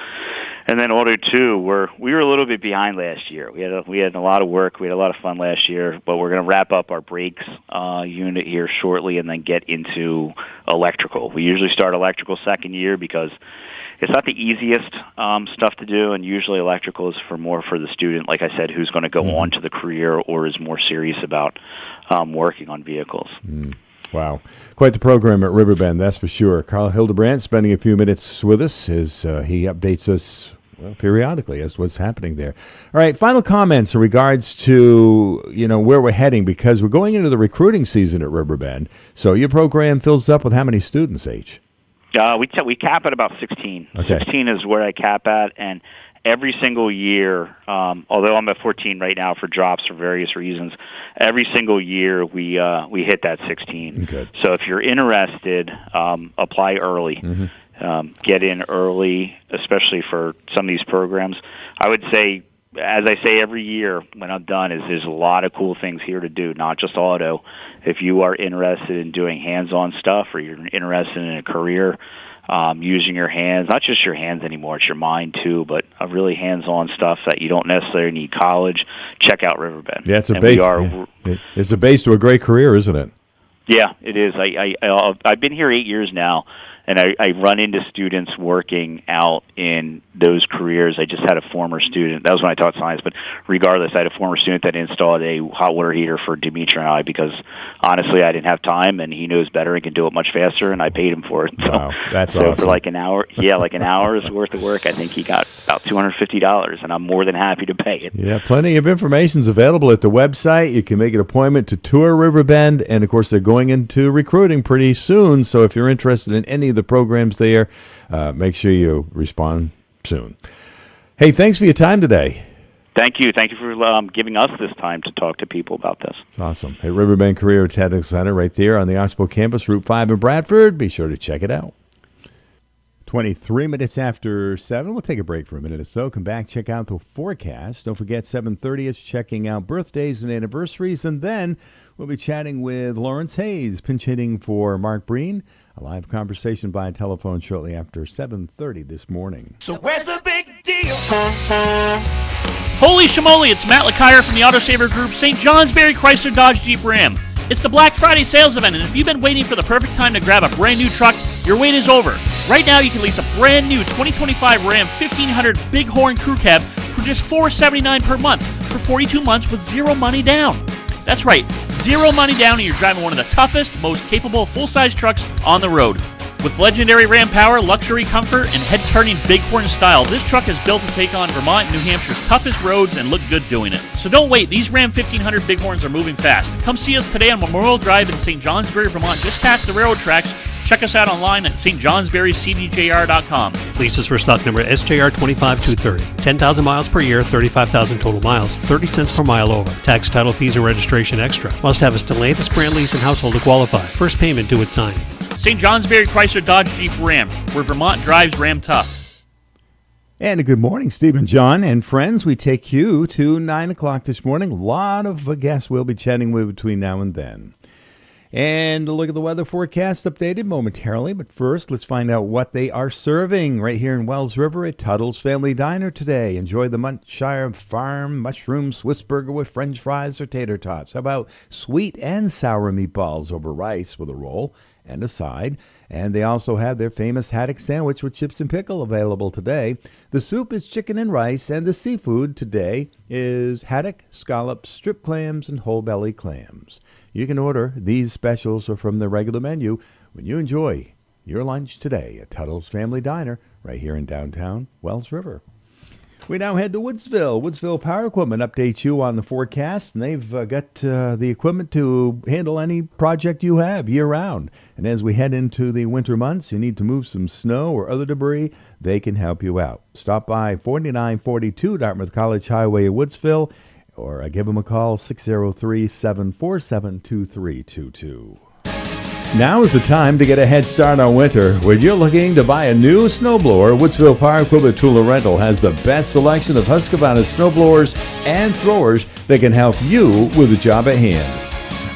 And then Auto 2, we were a little bit behind last year. We had a lot of work. We had a lot of fun last year, but we're going to wrap up our brakes unit here shortly and then get into electrical. We usually start electrical second year because it's not the easiest stuff to do, and usually electrical is more for the student, like I said, who's going to go on to the career or is more serious about working on vehicles. Wow. Quite the program at Riverbend, that's for sure. Carl Hildebrandt spending a few minutes with us as he updates us periodically as to what's happening there. All right, final comments in regards to, where we're heading, because we're going into the recruiting season at Riverbend. So your program fills up with how many students, H? We cap at about 16. Okay. 16 is where I cap at, and every single year, although I'm at 14 right now for drops for various reasons, every single year we hit that 16. Good. So if you're interested, apply early. Get in early, especially for some of these programs. I would say, as I say every year when I'm done, is there's a lot of cool things here to do, not just auto. If you are interested in doing hands-on stuff, or you're interested in a career using your hands, not just your hands anymore, it's your mind too, but really hands-on stuff that you don't necessarily need college, check out Riverbend. Yeah, it's a base. It's a base to a great career, isn't it? Yeah, it is. I've been here 8 years now, and I run into students working out in those careers. I just had a former student. That was when I taught science, but regardless, I had a former student that installed a hot water heater for Dimitri and I because, honestly, I didn't have time, and he knows better and can do it much faster, and I paid him for it. Wow, that's so awesome. for like an hour, an hour's worth of work, I think he got about $250, and I'm more than happy to pay it. Yeah, plenty of information is available at the website. You can make an appointment to tour Riverbend, and, of course, they're going into recruiting pretty soon, so if you're interested in any of the programs there, make sure you respond soon. Hey, thanks for your time today. Thank you. Thank you for giving us this time to talk to people about this. It's awesome. Hey, Riverbend Career Technical Center right there on the Oxbow campus, Route 5 in Bradford. Be sure to check it out. 23 minutes after 7. We'll take a break for a minute or so. Come back, check out the forecast. Don't forget 7:30 is checking out birthdays and anniversaries. And then we'll be chatting with Lawrence Hayes, pinch hitting for Mark Breen. A live conversation by telephone shortly after 7:30 this morning. So where's the big deal? Holy shamoly, it's Matt LeCire from the Autosaver Group, St. Johnsbury Chrysler Dodge Jeep Ram. It's the Black Friday sales event, and if you've been waiting for the perfect time to grab a brand new truck, your wait is over. Right now, you can lease a brand new 2025 Ram 1500 Bighorn Crew Cab for just $479 per month for 42 months with zero money down. That's right, zero money down, and you're driving one of the toughest, most capable full-size trucks on the road. With legendary Ram power, luxury comfort, and head-turning Bighorn style, this truck is built to take on Vermont and New Hampshire's toughest roads and look good doing it. So don't wait, these Ram 1500 Bighorns are moving fast. Come see us today on Memorial Drive in St. Johnsbury, Vermont, just past the railroad tracks. Check us out online at stjohnsburycdjr.com. Leases for stock number SJR 25230. 10,000 miles per year, 35,000 total miles, 30 cents per mile over. Tax, title fees, and registration extra. Must have a Stellantis brand lease and household to qualify. First payment due at signing. St. Johnsbury Chrysler Dodge Jeep Ram, where Vermont drives Ram tough. And a good morning, Stephen, John, and friends. We take you to 9 o'clock this morning. A lot of guests we'll be chatting with between now and then. And a look at the weather forecast updated momentarily. But first, let's find out what they are serving right here in Wells River at Tuttle's Family Diner today. Enjoy the Montshire Farm mushroom Swiss burger with french fries or tater tots. How about sweet and sour meatballs over rice with a roll and a side? And they also have their famous haddock sandwich with chips and pickle available today. The soup is chicken and rice, and the seafood today is haddock, scallops, strip clams, and whole belly clams. You can order these specials or from the regular menu when you enjoy your lunch today at Tuttle's Family Diner right here in downtown Wells River. We now head to Woodsville. Woodsville Power Equipment updates you on the forecast, and they've got the equipment to handle any project you have year-round. And as we head into the winter months, you need to move some snow or other debris, they can help you out. Stop by 4942 Dartmouth College Highway in Woodsville, or give them a call, 603-747-2322. Now is the time to get a head start on winter. When you're looking to buy a new snowblower, Woodsville Power Equipment Tool and Rental has the best selection of Husqvarna snowblowers and throwers that can help you with the job at hand.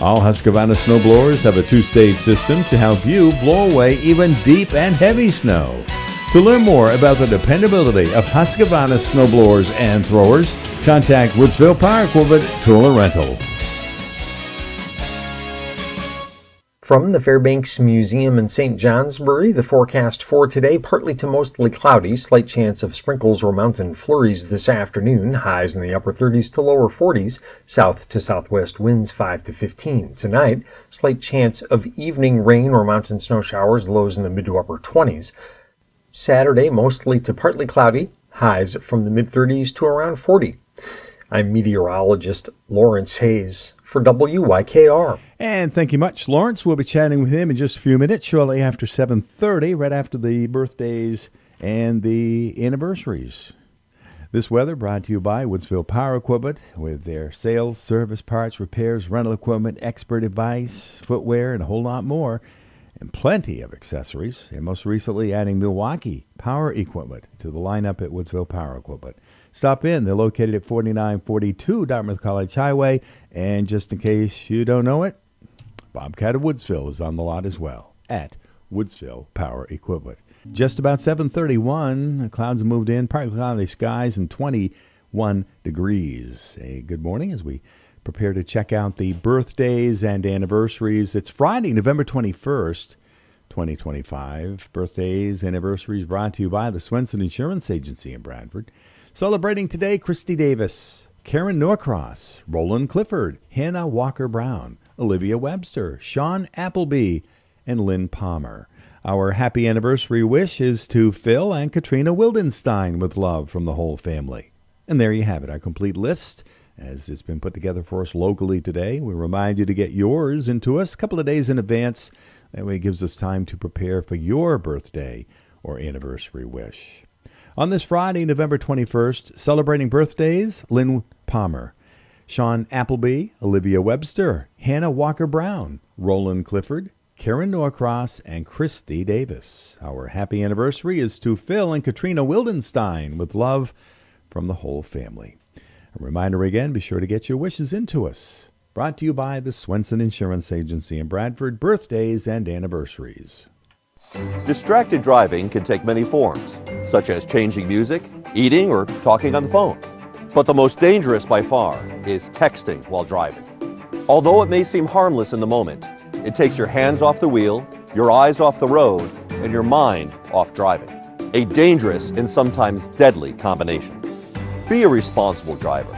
All Husqvarna snowblowers have a two-stage system to help you blow away even deep and heavy snow. To learn more about the dependability of Husqvarna snowblowers and throwers, contact Woodsville Power Equipment Tool and Rental. From the Fairbanks Museum in St. Johnsbury, the forecast for today, partly to mostly cloudy, slight chance of sprinkles or mountain flurries this afternoon, highs in the upper 30s to lower 40s, south to southwest winds 5 to 15. Tonight, slight chance of evening rain or mountain snow showers, lows in the mid to upper 20s. Saturday, mostly to partly cloudy, highs from the mid 30s to around 40. I'm meteorologist Lawrence Hayes for WYKR. And thank you much, Lawrence. We'll be chatting with him in just a few minutes, shortly after 7:30, right after the birthdays and the anniversaries. This weather brought to you by Woodsville Power Equipment with their sales, service, parts, repairs, rental equipment, expert advice, footwear, and a whole lot more, and plenty of accessories. And most recently, adding Milwaukee Power Equipment to the lineup at Woodsville Power Equipment. Stop in. They're located at 4942 Dartmouth College Highway. And just in case you don't know it, Bobcat of Woodsville is on the lot as well at Woodsville Power Equipment. Just about 7:31, the clouds have moved in, partly cloudy skies, and 21 degrees. A good morning as we prepare to check out the birthdays and anniversaries. It's Friday, November 21st, 2025. Birthdays, anniversaries brought to you by the Swenson Insurance Agency in Bradford. Celebrating today, Christy Davis, Karen Norcross, Roland Clifford, Hannah Walker-Brown, Olivia Webster, Sean Appleby, and Lynn Palmer. Our happy anniversary wish is to Phil and Katrina Wildenstein with love from the whole family. And there you have it, our complete list, as it's been put together for us locally today. We remind you to get yours into us a couple of days in advance. That way it gives us time to prepare for your birthday or anniversary wish. On this Friday, November 21st, celebrating birthdays, Lynn Palmer, Sean Appleby, Olivia Webster, Hannah Walker-Brown, Roland Clifford, Karen Norcross, and Christy Davis. Our happy anniversary is to Phil and Katrina Wildenstein with love from the whole family. A reminder again, be sure to get your wishes into us. Brought to you by the Swenson Insurance Agency in Bradford, birthdays and anniversaries. Distracted driving can take many forms, such as changing music, eating, or talking on the phone. But the most dangerous by far is texting while driving. Although it may seem harmless in the moment, it takes your hands off the wheel, your eyes off the road, and your mind off driving. A dangerous and sometimes deadly combination. Be a responsible driver.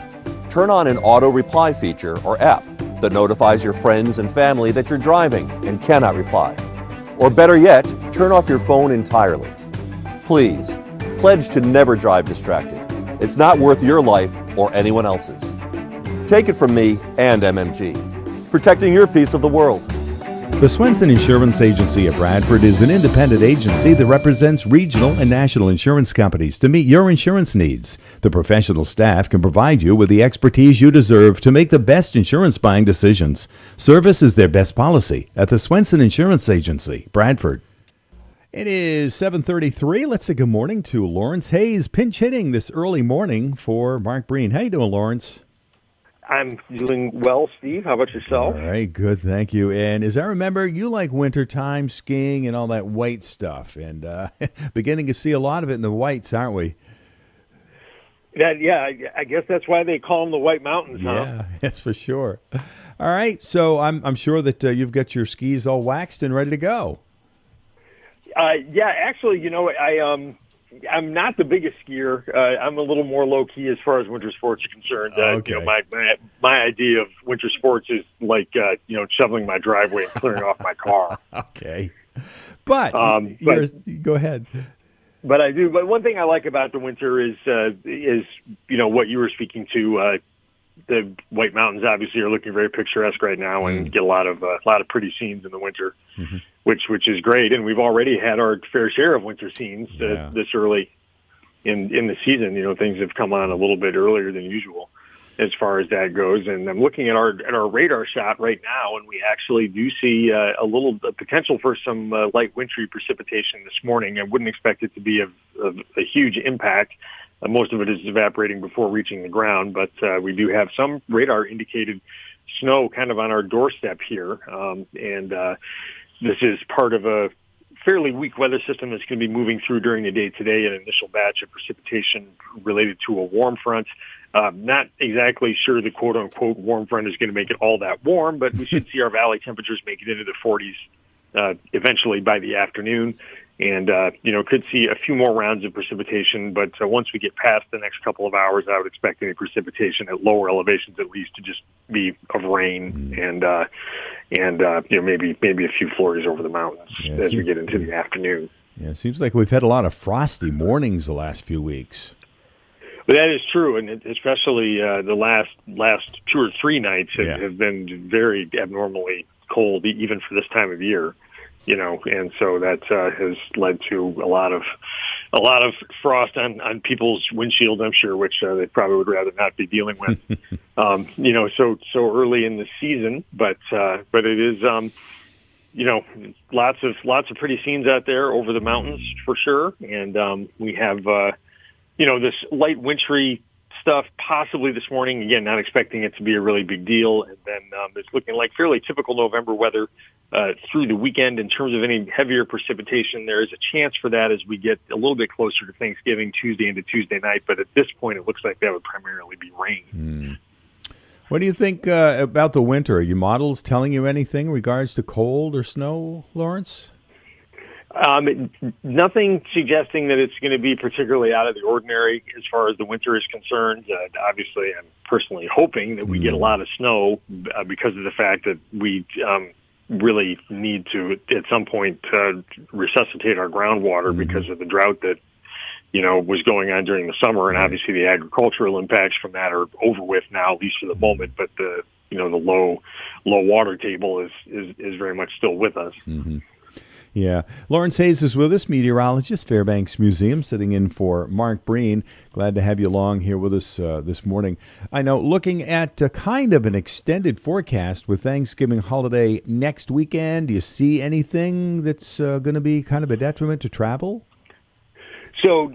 Turn on an auto reply feature or app that notifies your friends and family that you're driving and cannot reply. Or better yet, turn off your phone entirely. Please, pledge to never drive distracted. It's not worth your life or anyone else's. Take it from me and MMG, protecting your piece of the world. The Swenson Insurance Agency of Bradford is an independent agency that represents regional and national insurance companies to meet your insurance needs. The professional staff can provide you with the expertise you deserve to make the best insurance buying decisions. Service is their best policy at the Swenson Insurance Agency, Bradford. It is 7:33. Let's say good morning to Lawrence Hayes, pinch hitting this early morning for Mark Breen. How you doing, Lawrence? I'm doing well, Steve. How about yourself? All right, good, thank you. And as I remember, you like wintertime skiing and all that white stuff, and beginning to see a lot of it in the whites, aren't we? I guess that's why they call them the White Mountains, huh? Yeah, that's for sure. All right, so I'm sure that you've got your skis all waxed and ready to go. Actually, I'm not the biggest skier. I'm a little more low key as far as winter sports are concerned. Okay. My idea of winter sports is like shoveling my driveway and clearing off my car. Okay, but go ahead. But I do. But one thing I like about the winter is what you were speaking to. The White Mountains obviously are looking very picturesque right now, and get a lot of pretty scenes in the winter, which is great. And we've already had our fair share of winter scenes this early in the season. Things have come on a little bit earlier than usual as far as that goes. And I'm looking at our radar shot right now, and we actually do see a potential for some light wintry precipitation this morning. I wouldn't expect it to be a huge impact. Most of it is evaporating before reaching the ground, but we do have some radar-indicated snow kind of on our doorstep here. This is part of a fairly weak weather system that's going to be moving through during the day today, an initial batch of precipitation related to a warm front. Not exactly sure the quote-unquote warm front is going to make it all that warm, but we should see our valley temperatures make it into the 40s eventually by the afternoon. And, could see a few more rounds of precipitation. But once we get past the next couple of hours, I would expect any precipitation at lower elevations at least to just be of rain and maybe a few flurries over the mountains as we get into the afternoon. Yeah, it seems like we've had a lot of frosty mornings the last few weeks. But that is true, and especially the last 2 or 3 nights have been very abnormally cold, even for this time of year. And so that has led to a lot of frost on people's windshield, I'm sure, which they probably would rather not be dealing with. So early in the season, but it is lots of pretty scenes out there over the mountains for sure, and we have this light wintry stuff possibly this morning. Again, not expecting it to be a really big deal, and then it's looking like fairly typical November weather through the weekend in terms of any heavier precipitation. There is a chance for that as we get a little bit closer to Thanksgiving, Tuesday into Tuesday night, but at this point it looks like that would primarily be rain. What do you think about the winter? Are your models telling you anything in regards to cold or snow, Lawrence? Nothing suggesting that it's going to be particularly out of the ordinary as far as the winter is concerned. Obviously, I'm personally hoping that we get a lot of snow because of the fact that we really need to, at some point, resuscitate our groundwater because of the drought that, was going on during the summer. And obviously the agricultural impacts from that are over with now, at least for the moment. But the low water table is very much still with us. Yeah. Lawrence Hayes is with us, meteorologist, Fairbanks Museum, sitting in for Mark Breen. Glad to have you along here with us this morning. I know, looking at kind of an extended forecast with Thanksgiving holiday next weekend, do you see anything that's going to be kind of a detriment to travel? So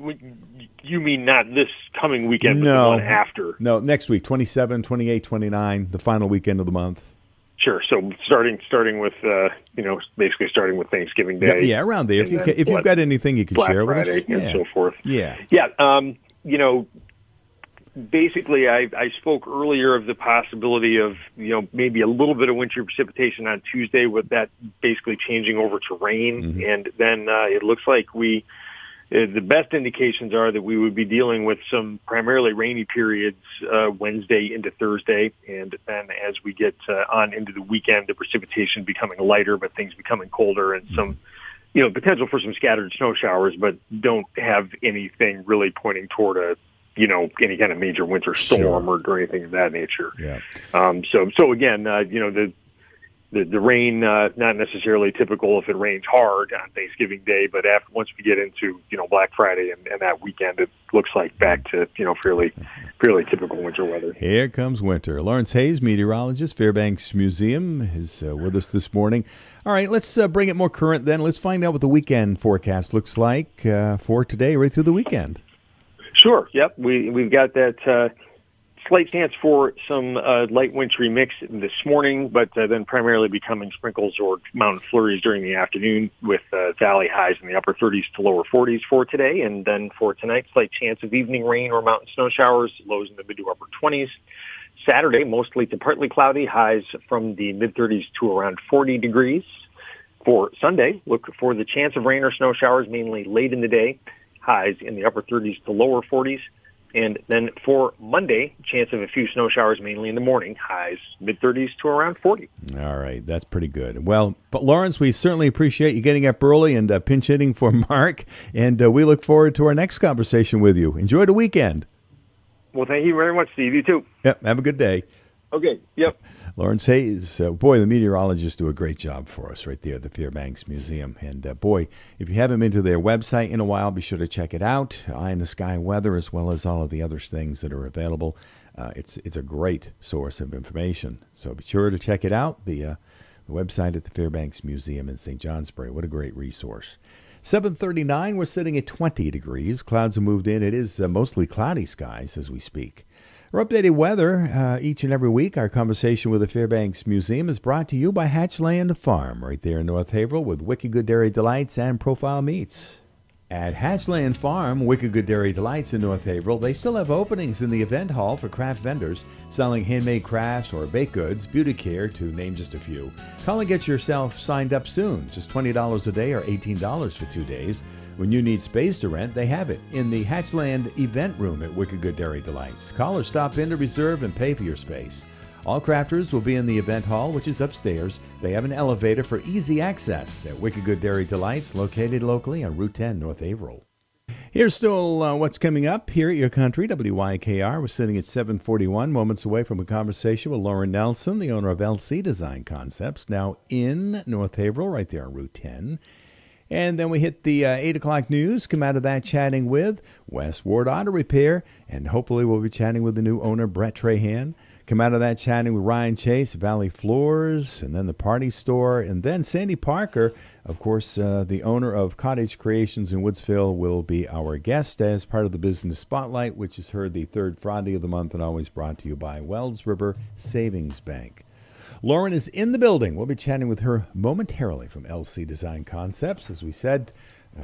you mean not this coming weekend, but the one after? No, next week, 27, 28, 29, the final weekend of the month. Sure. So starting with basically starting with Thanksgiving Day. Yeah, around there. If you've got anything you can Black share Friday with us, and so forth. Yeah. Basically, I spoke earlier of the possibility of maybe a little bit of wintry precipitation on Tuesday, with that basically changing over to rain, and then it looks like the best indications are that we would be dealing with some primarily rainy periods Wednesday into Thursday, and then as we get on into the weekend, the precipitation becoming lighter, but things becoming colder, and some potential for some scattered snow showers, but don't have anything really pointing toward any kind of major winter storm or anything of that nature. Yeah. So again, the rain, not necessarily typical if it rains hard on Thanksgiving Day, but once we get into Black Friday and that weekend, it looks like back to fairly typical winter weather. Here comes winter. Lawrence Hayes, meteorologist, Fairbanks Museum, is with us this morning. All right, let's bring it more current then. Let's find out what the weekend forecast looks like for today, right through the weekend. Sure. Yep. We've got that slight chance for some light wintry mix this morning, but then primarily becoming sprinkles or mountain flurries during the afternoon, with valley highs in the upper 30s to lower 40s for today. And then for tonight, slight chance of evening rain or mountain snow showers, lows in the mid to upper 20s. Saturday, mostly to partly cloudy, highs from the mid-30s to around 40 degrees. For Sunday, look for the chance of rain or snow showers, mainly late in the day, highs in the upper 30s to lower 40s. And then for Monday, chance of a few snow showers mainly in the morning, highs mid-30s to around 40. All right, that's pretty good. Well, but Lawrence, we certainly appreciate you getting up early and pinch hitting for Mark, and we look forward to our next conversation with you. Enjoy the weekend. Well, thank you very much, Steve. You too. Yep, have a good day. Okay, yep. Lawrence Hayes, boy, the meteorologists do a great job for us right there at the Fairbanks Museum. And boy, if you haven't been to their website in a while, be sure to check it out. Eye in the sky weather, as well as all of the other things that are available. It's a great source of information. So be sure to check it out. The website at the Fairbanks Museum in St. Johnsbury. What a great resource. 7:39, we're sitting at 20 degrees. Clouds have moved in. It is mostly cloudy skies as we speak. Our updated weather each and every week. Our conversation with the Fairbanks Museum is brought to you by Hatchland Farm, right there in North Haverhill, with Wicked Good Dairy Delights and Profile Meats. At Hatchland Farm, Wicked Good Dairy Delights in North Haverhill, they still have openings in the event hall for craft vendors selling handmade crafts or baked goods, beauty care, to name just a few. Call and get yourself signed up soon. Just $20 a day or $18 for 2 days. When you need space to rent, they have it in the Hatchland event room at Wicked Good Dairy Delights. Call or stop in to reserve and pay for your space. All crafters will be in the event hall, which is upstairs. They have an elevator for easy access at Wicked Good Dairy Delights, located locally on Route 10, North Haverhill. Here's still what's coming up here at your country. WYKR, we're sitting at 7:41, moments away from a conversation with Lauren Nelson, the owner of LC Design Concepts, now in North Haverhill, right there on Route 10. And then we hit the 8 o'clock news, come out of that chatting with West Ward Auto Repair, and hopefully we'll be chatting with the new owner, Brett Trahan. Come out of that chatting with Ryan Chase, Valley Floors, and then the Party Store, and then Sandy Parker, of course, the owner of Cottage Creations in Woodsville, will be our guest as part of the Business Spotlight, which is heard the third Friday of the month and always brought to you by Wells River Savings Bank. Lauren is in the building. We'll be chatting with her momentarily from LC Design Concepts. As we said,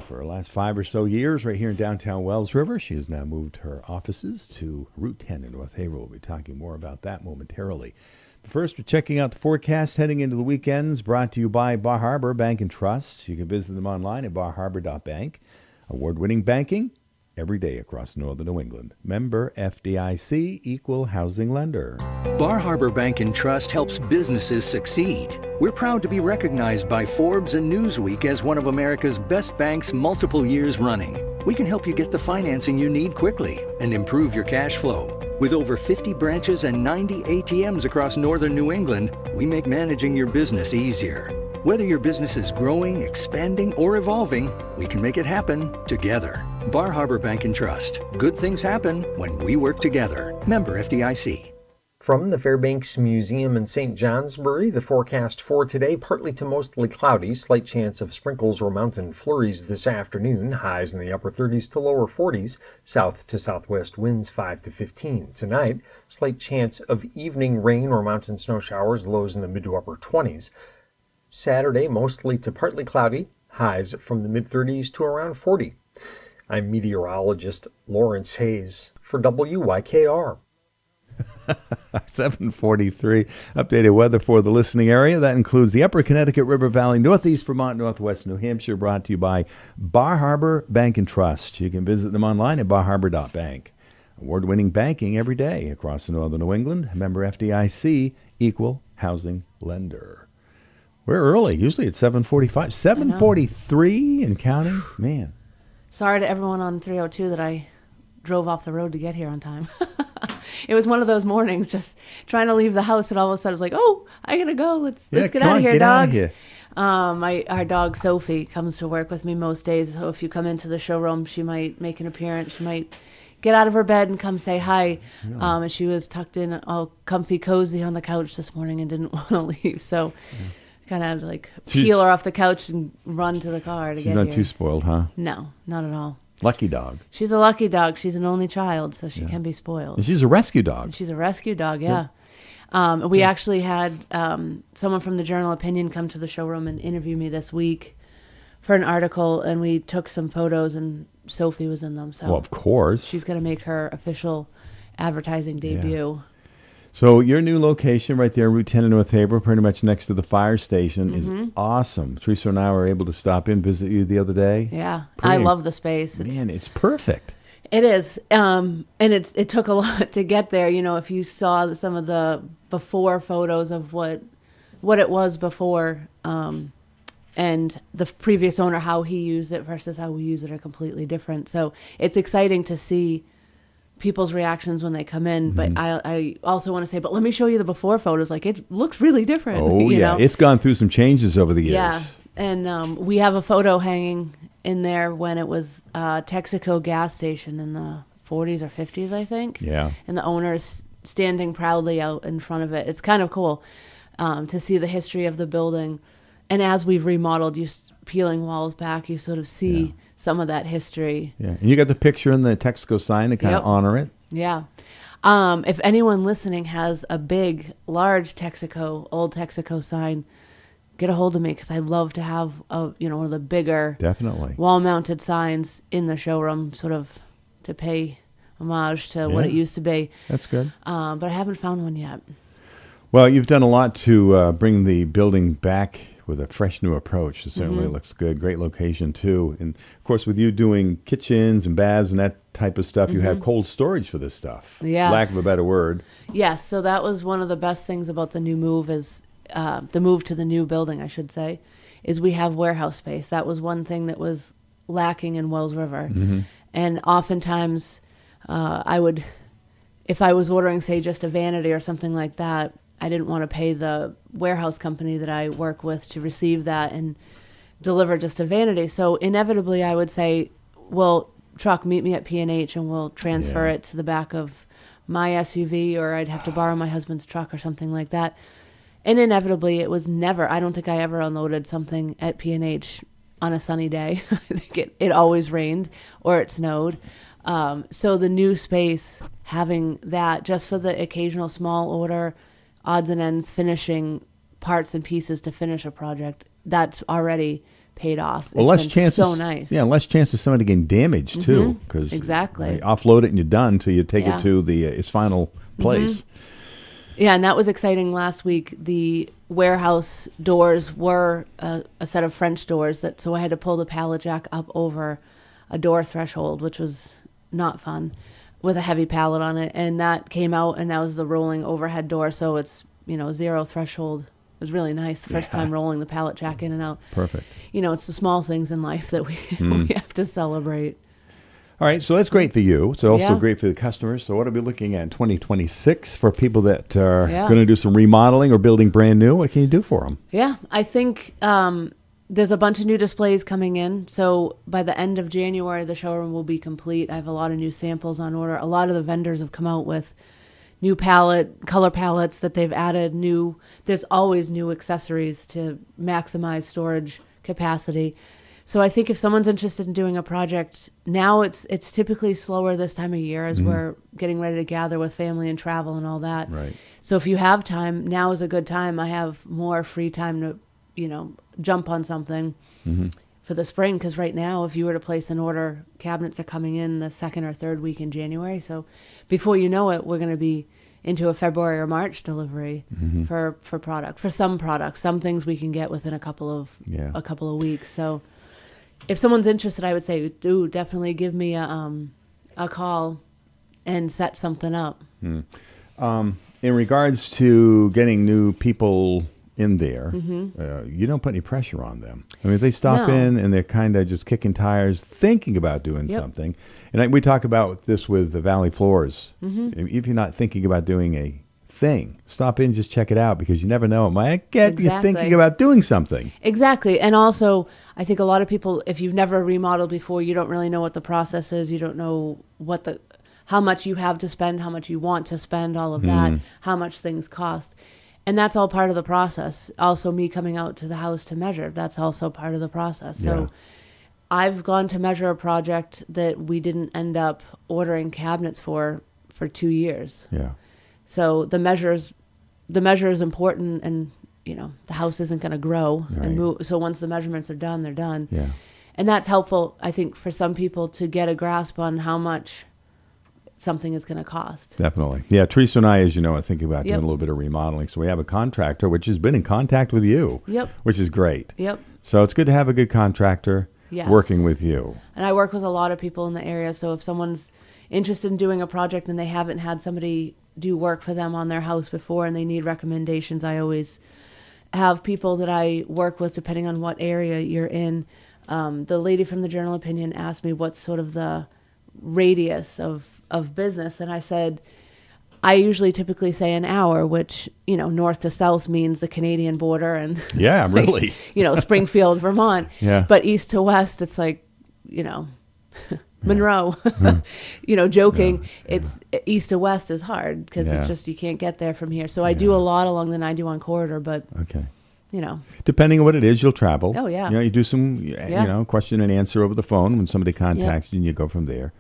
for the last 5 or so years right here in downtown Wells River, she has now moved her offices to Route 10 in North Haverhill. We'll be talking more about that momentarily. But first, we're checking out the forecast heading into the weekends, brought to you by Bar Harbor Bank and Trust. You can visit them online at barharbor.bank. Award-winning banking every day across northern New England. Member FDIC, equal housing lender. Bar Harbor Bank and Trust helps businesses succeed. We're proud to be recognized by Forbes and Newsweek as one of America's best banks multiple years running. We can help you get the financing you need quickly and improve your cash flow. With over 50 branches and 90 ATMs across northern New England, we make managing your business easier. Whether your business is growing, expanding, or evolving, we can make it happen together. Bar Harbor Bank and Trust. Good things happen when we work together. Member FDIC. From the Fairbanks Museum in St. Johnsbury, the forecast for today, partly to mostly cloudy, slight chance of sprinkles or mountain flurries this afternoon, highs in the upper 30s to lower 40s, south to southwest winds 5 to 15. Tonight, slight chance of evening rain or mountain snow showers, lows in the mid to upper 20s. Saturday, mostly to partly cloudy, highs from the mid-30s to around 40. I'm meteorologist Lawrence Hayes for WYKR. 7:43, updated weather for the listening area. That includes the upper Connecticut River Valley, northeast Vermont, northwest New Hampshire, brought to you by Bar Harbor Bank and Trust. You can visit them online at barharbor.bank. Award-winning banking every day across northern New England. Member FDIC, equal housing lender. We're early, usually at 7:45. 7:43 and counting. Man. Sorry to everyone on 302 that I drove off the road to get here on time. It was one of those mornings, just trying to leave the house, and all of a sudden I was like, "Oh, I gotta go. Let's get out of here, dog." Out of here. Our dog Sophie comes to work with me most days. So if you come into the showroom, she might make an appearance. She might get out of her bed and come say hi. Yeah. And she was tucked in all comfy, cozy on the couch this morning and didn't want to leave. So kind of like peel her off the couch and run to the car to get here. She's not too spoiled, huh? No, not at all. Lucky dog. She's a lucky dog. She's an only child, so she can be spoiled. And she's a rescue dog. She's a rescue dog, yeah. We actually had someone from the Journal Opinion come to the showroom and interview me this week for an article, and we took some photos, and Sophie was in them. So well, of course. She's going to make her official advertising debut. Yeah. So your new location right there, Route 10 in North Haverhill, pretty much next to the fire station, is awesome. Teresa and I were able to stop in, visit you the other day. Yeah, I love the space. It's perfect. It is, and it took a lot to get there. You know, if you saw some of the before photos of what it was before, and the previous owner, how he used it versus how we use it are completely different. So it's exciting to see people's reactions when they come in. But I also want to say, but let me show you the before photos. Like, it looks really different. Oh, you know? It's gone through some changes over the years. Yeah, and we have a photo hanging in there when it was Texaco gas station in the 40s or 50s, I think. Yeah. And the owner is standing proudly out in front of it. It's kind of cool to see the history of the building. And as we've remodeled, peeling walls back, you sort of see some of that history. Yeah, and you got the picture in the Texaco sign to kind of honor it. Yeah. If anyone listening has a big, large old Texaco sign, get a hold of me, because I'd love to have one of the bigger wall-mounted signs in the showroom, sort of to pay homage to what it used to be. That's good. But I haven't found one yet. Well, you've done a lot to bring the building back with a fresh new approach. It certainly looks good. Great location too. And of course, with you doing kitchens and baths and that type of stuff, you have cold storage for this stuff. Yes. Lack of a better word. Yes. So that was one of the best things about the new move is the move to the new building, I should say, is we have warehouse space. That was one thing that was lacking in Wells River. And oftentimes if I was ordering, say, just a vanity or something like that, I didn't want to pay the warehouse company that I work with to receive that and deliver just a vanity. So inevitably I would say, well, truck, meet me at P&H and we'll transfer it to the back of my SUV, or I'd have to borrow my husband's truck or something like that. And inevitably it was never, I don't think I ever unloaded something at P&H on a sunny day. I think it always rained or it snowed. So the new space, having that just for the occasional small order, odds and ends, finishing parts and pieces to finish a project, that's already paid off. Well, less chances. So nice. Yeah, less chance of somebody getting damaged too, because exactly, you offload it and you're done until you take it to its final place. Yeah, and that was exciting last week. The warehouse doors were a set of French doors, so I had to pull the pallet jack up over a door threshold, which was not fun, with a heavy pallet on it. And that came out, and that was the rolling overhead door, so it's, zero threshold. It was really nice the first time rolling the pallet jack in and out. Perfect. It's the small things in life that we have to celebrate. All right, so that's great for you. It's also great for the customers. So what are we looking at in 2026 for people that are going to do some remodeling or building brand new? What can you do for them? Yeah, I think there's a bunch of new displays coming in. So by the end of January, the showroom will be complete. I have a lot of new samples on order. A lot of the vendors have come out with new color palettes that they've added. There's always new accessories to maximize storage capacity. So I think if someone's interested in doing a project, now it's typically slower this time of year as we're getting ready to gather with family and travel and all that. Right. So if you have time, now is a good time. I have more free time to, jump on something for the spring, because right now, if you were to place an order, cabinets are coming in the second or third week in January. So before you know it, we're going to be into a February or March delivery for product. For some products, some things we can get within a couple of weeks. So if someone's interested, I would say, definitely give me a call and set something up. In regards to getting new people in there, you don't put any pressure on them. I mean, if they stop in and they're kind of just kicking tires, thinking about doing something, and we talk about this with the Valley Floors. If you're not thinking about doing a thing, stop in, just check it out, because you never know, it might get you thinking about doing something. Exactly. And also, I think a lot of people, if you've never remodeled before, you don't really know what the process is. You don't know how much you have to spend, how much you want to spend, all of that, how much things cost. And that's all part of the process. Also, me coming out to the house to measure, that's also part of the process. So I've gone to measure a project that we didn't end up ordering cabinets for 2 years. Yeah. So the measure is important, and the house isn't going to grow and move. So once the measurements are done, they're done. Yeah. And that's helpful, I think, for some people to get a grasp on how much something is going to cost. Definitely. Yeah, Teresa and I, as you know, are thinking about doing a little bit of remodeling. So we have a contractor which has been in contact with you, which is great. Yep. So it's good to have a good contractor. working with you. And I work with a lot of people in the area, so if someone's interested in doing a project and they haven't had somebody do work for them on their house before and they need recommendations, I always have people that I work with depending on what area you're in. The lady from the Journal Opinion asked me what's sort of the radius of business, and I said, I usually typically say an hour, which, north to south means the Canadian border and yeah, really, Springfield, Vermont. Yeah. But east to west, it's like, Monroe. Joking. Yeah. It's east to west is hard because it's just you can't get there from here. So I do a lot along the 91 corridor, but okay. Depending on what it is, you'll travel. Oh yeah. You do some question and answer over the phone when somebody contacts you, and you go from there.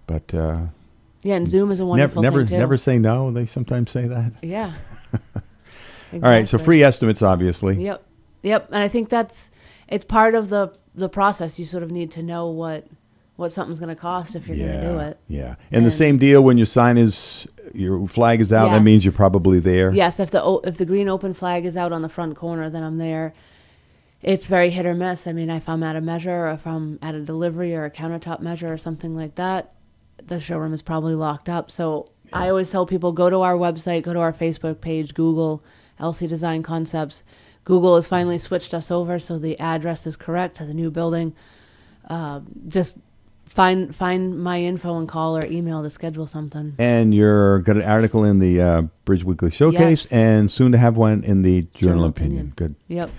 But yeah, and Zoom is a wonderful thing too. Never say no. They sometimes say that. Yeah. Exactly. All right. So free estimates, obviously. Yep. And I think it's part of the process. You sort of need to know what something's going to cost if you're going to do it. Yeah. And the same deal when your your flag is out. That means you're probably there. Yes. If the green open flag is out on the front corner, then I'm there. It's very hit or miss. I mean, if I'm at a measure, or if I'm at a delivery or a countertop measure or something like that, the showroom is probably locked up. So I always tell people, go to our website, go to our Facebook page, Google LC Design Concepts. Google has finally switched us over, so the address is correct to the new building. Just find my info and call or email to schedule something. And you're got an article in the Bridge Weekly Showcase, and soon to have one in the Journal Opinion. Good. Yep.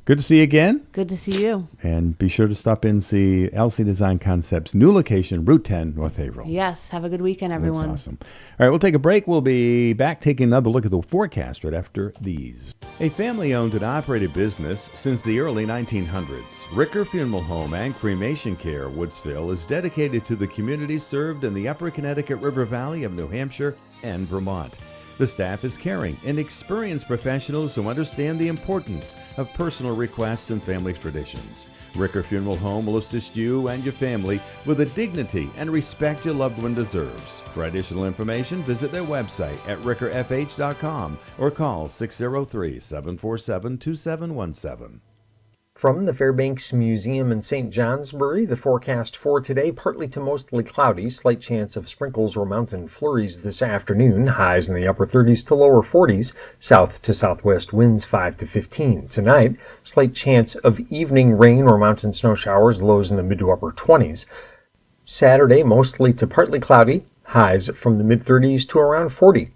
Good to see you again. Good to see you. And be sure to stop in and see LC Design Concepts' new location, Route 10, North Haverhill. Yes. Have a good weekend, everyone. That's awesome. All right, we'll take a break. We'll be back taking another look at the forecast right after these. A family-owned and operated business since the early 1900s, Ricker Funeral Home and Cremation Care, Woodsville, is dedicated to the communities served in the upper Connecticut River Valley of New Hampshire and Vermont. The staff is caring and experienced professionals who understand the importance of personal requests and family traditions. Ricker Funeral Home will assist you and your family with the dignity and respect your loved one deserves. For additional information, visit their website at rickerfh.com or call 603-747-2717. From the Fairbanks Museum in St. Johnsbury, the forecast for today, partly to mostly cloudy, slight chance of sprinkles or mountain flurries this afternoon, highs in the upper 30s to lower 40s, south to southwest winds 5 to 15. Tonight, slight chance of evening rain or mountain snow showers, lows in the mid to upper 20s. Saturday, mostly to partly cloudy, highs from the mid 30s to around 40.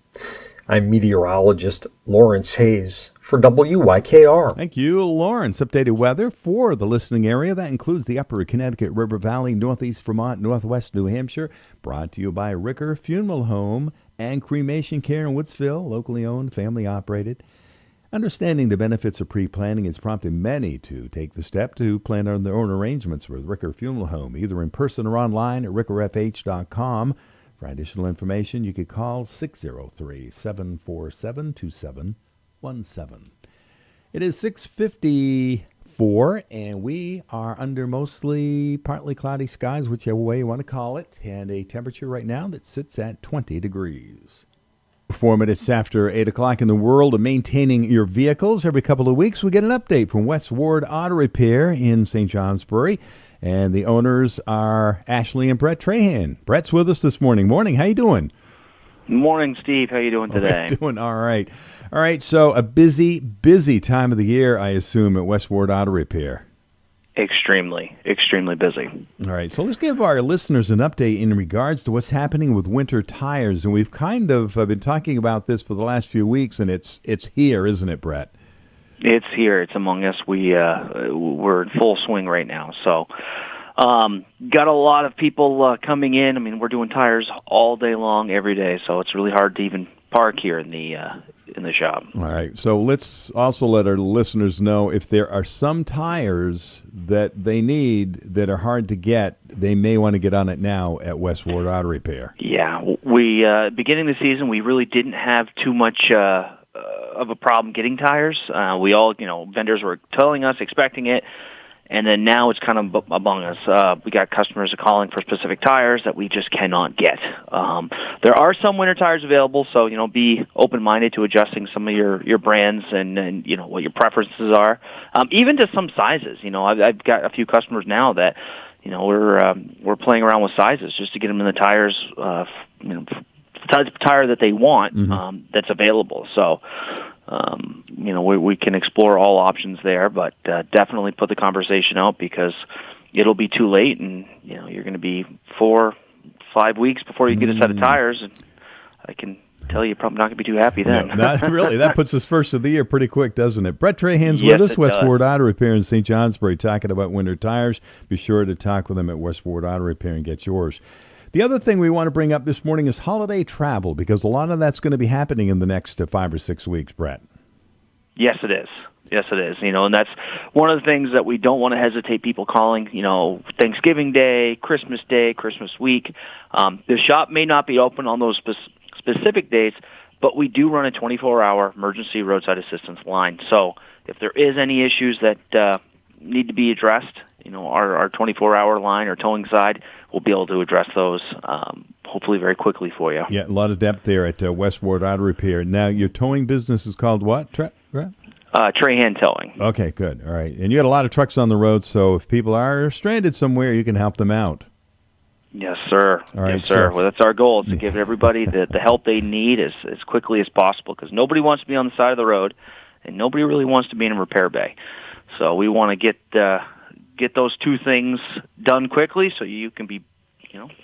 I'm meteorologist Lawrence Hayes for WYKR. Thank you, Lawrence. Updated weather for the listening area. That includes the upper Connecticut River Valley, northeast Vermont, northwest New Hampshire. Brought to you by Ricker Funeral Home and Cremation Care in Woodsville, locally owned, family operated. Understanding the benefits of pre-planning has prompted many to take the step to plan on their own arrangements with Ricker Funeral Home, either in person or online at rickerfh.com. For additional information, you could call 603-747-2717. It is 6:54, and we are under mostly partly cloudy skies, whichever way you want to call it, and a temperature right now that sits at 20 degrees. 4 minutes after 8 o'clock in the world of maintaining your vehicles. Every couple of weeks, we get an update from West Ward Auto Repair in St. Johnsbury, and the owners are Ashley and Brett Trahan. Brett's with us this morning. Morning, how you doing? Morning, Steve. How you doing today? Doing all right. All right, so a busy time of the year, I assume, at West Ward Auto Repair. Extremely busy. All right, so let's give our listeners an update in regards to what's happening with winter tires. And we've kind of been talking about this for the last few weeks, and it's here, isn't it, Brett? It's here. It's among us. We're in full swing right now. So got a lot of people coming in. I mean, we're doing tires all day long, every day, so it's really hard to even park here in the shop. All right. So let's also let our listeners know if there are some tires that they need that are hard to get, they may want to get on it now at West Ward Auto Repair. Yeah. We beginning of the season, we really didn't have too much of a problem getting tires. We all, vendors were telling us, expecting it. And then now it's kind of among us. We got customers calling for specific tires that we just cannot get. There are some winter tires available, so be open-minded to adjusting some of your brands and what your preferences are. Even to some sizes. I've got a few customers now that we're playing around with sizes just to get them in the tires. The type of tire that they want that's available. So. We can explore all options there, but definitely put the conversation out because it'll be too late, and you're going to be 4-5 weeks before you get a set of tires, and I can tell you're probably not going to be too happy then. No, not really. That puts us first of the year pretty quick, doesn't it? Brett Trahan's Yes, with us, it Westward does. Auto Repair in St. Johnsbury, talking about winter tires. Be sure to talk with them at Westward Auto Repair and get yours. The other thing we want to bring up this morning is holiday travel, because a lot of that's going to be happening in the next 5 or 6 weeks, Brett. Yes, it is. Yes, it is. And that's one of the things that we don't want to hesitate people calling, Thanksgiving Day, Christmas week. The shop may not be open on those specific dates, but we do run a 24-hour emergency roadside assistance line. So if there is any issues that need to be addressed, our 24-hour line or towing side, we'll be able to address those hopefully very quickly for you. Yeah, a lot of depth there at Westward Auto Repair. Now, your towing business is called what, Brett? Trahan Towing. Okay, good. All right. And you got a lot of trucks on the road, so if people are stranded somewhere, you can help them out. Yes, sir. All right, yes, sir. so- Well, that's our goal, is to give everybody the help they need as quickly as possible, because nobody wants to be on the side of the road, and nobody really wants to be in a repair bay. So we want to get those two things done quickly so you can be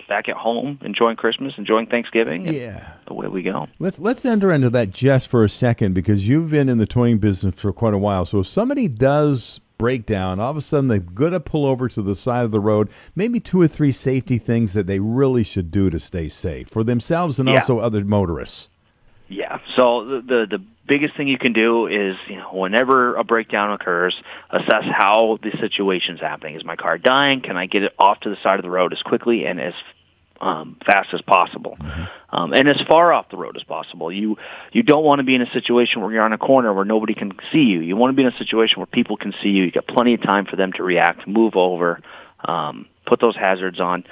back at home, enjoying Christmas, enjoying Thanksgiving. Yeah. Away we go. Let's enter into that just for a second, because you've been in the towing business for quite a while. So if somebody does break down, all of a sudden they've got to pull over to the side of the road, maybe 2 or 3 safety things that they really should do to stay safe for themselves and also other motorists. Yeah. So the biggest thing you can do is, whenever a breakdown occurs, assess how the situation's happening. Is my car dying? Can I get it off to the side of the road as quickly and as fast as possible, and as far off the road as possible? You don't want to be in a situation where you're on a corner where nobody can see you. You want to be in a situation where people can see you. You got plenty of time for them to react, move over, put those hazards on.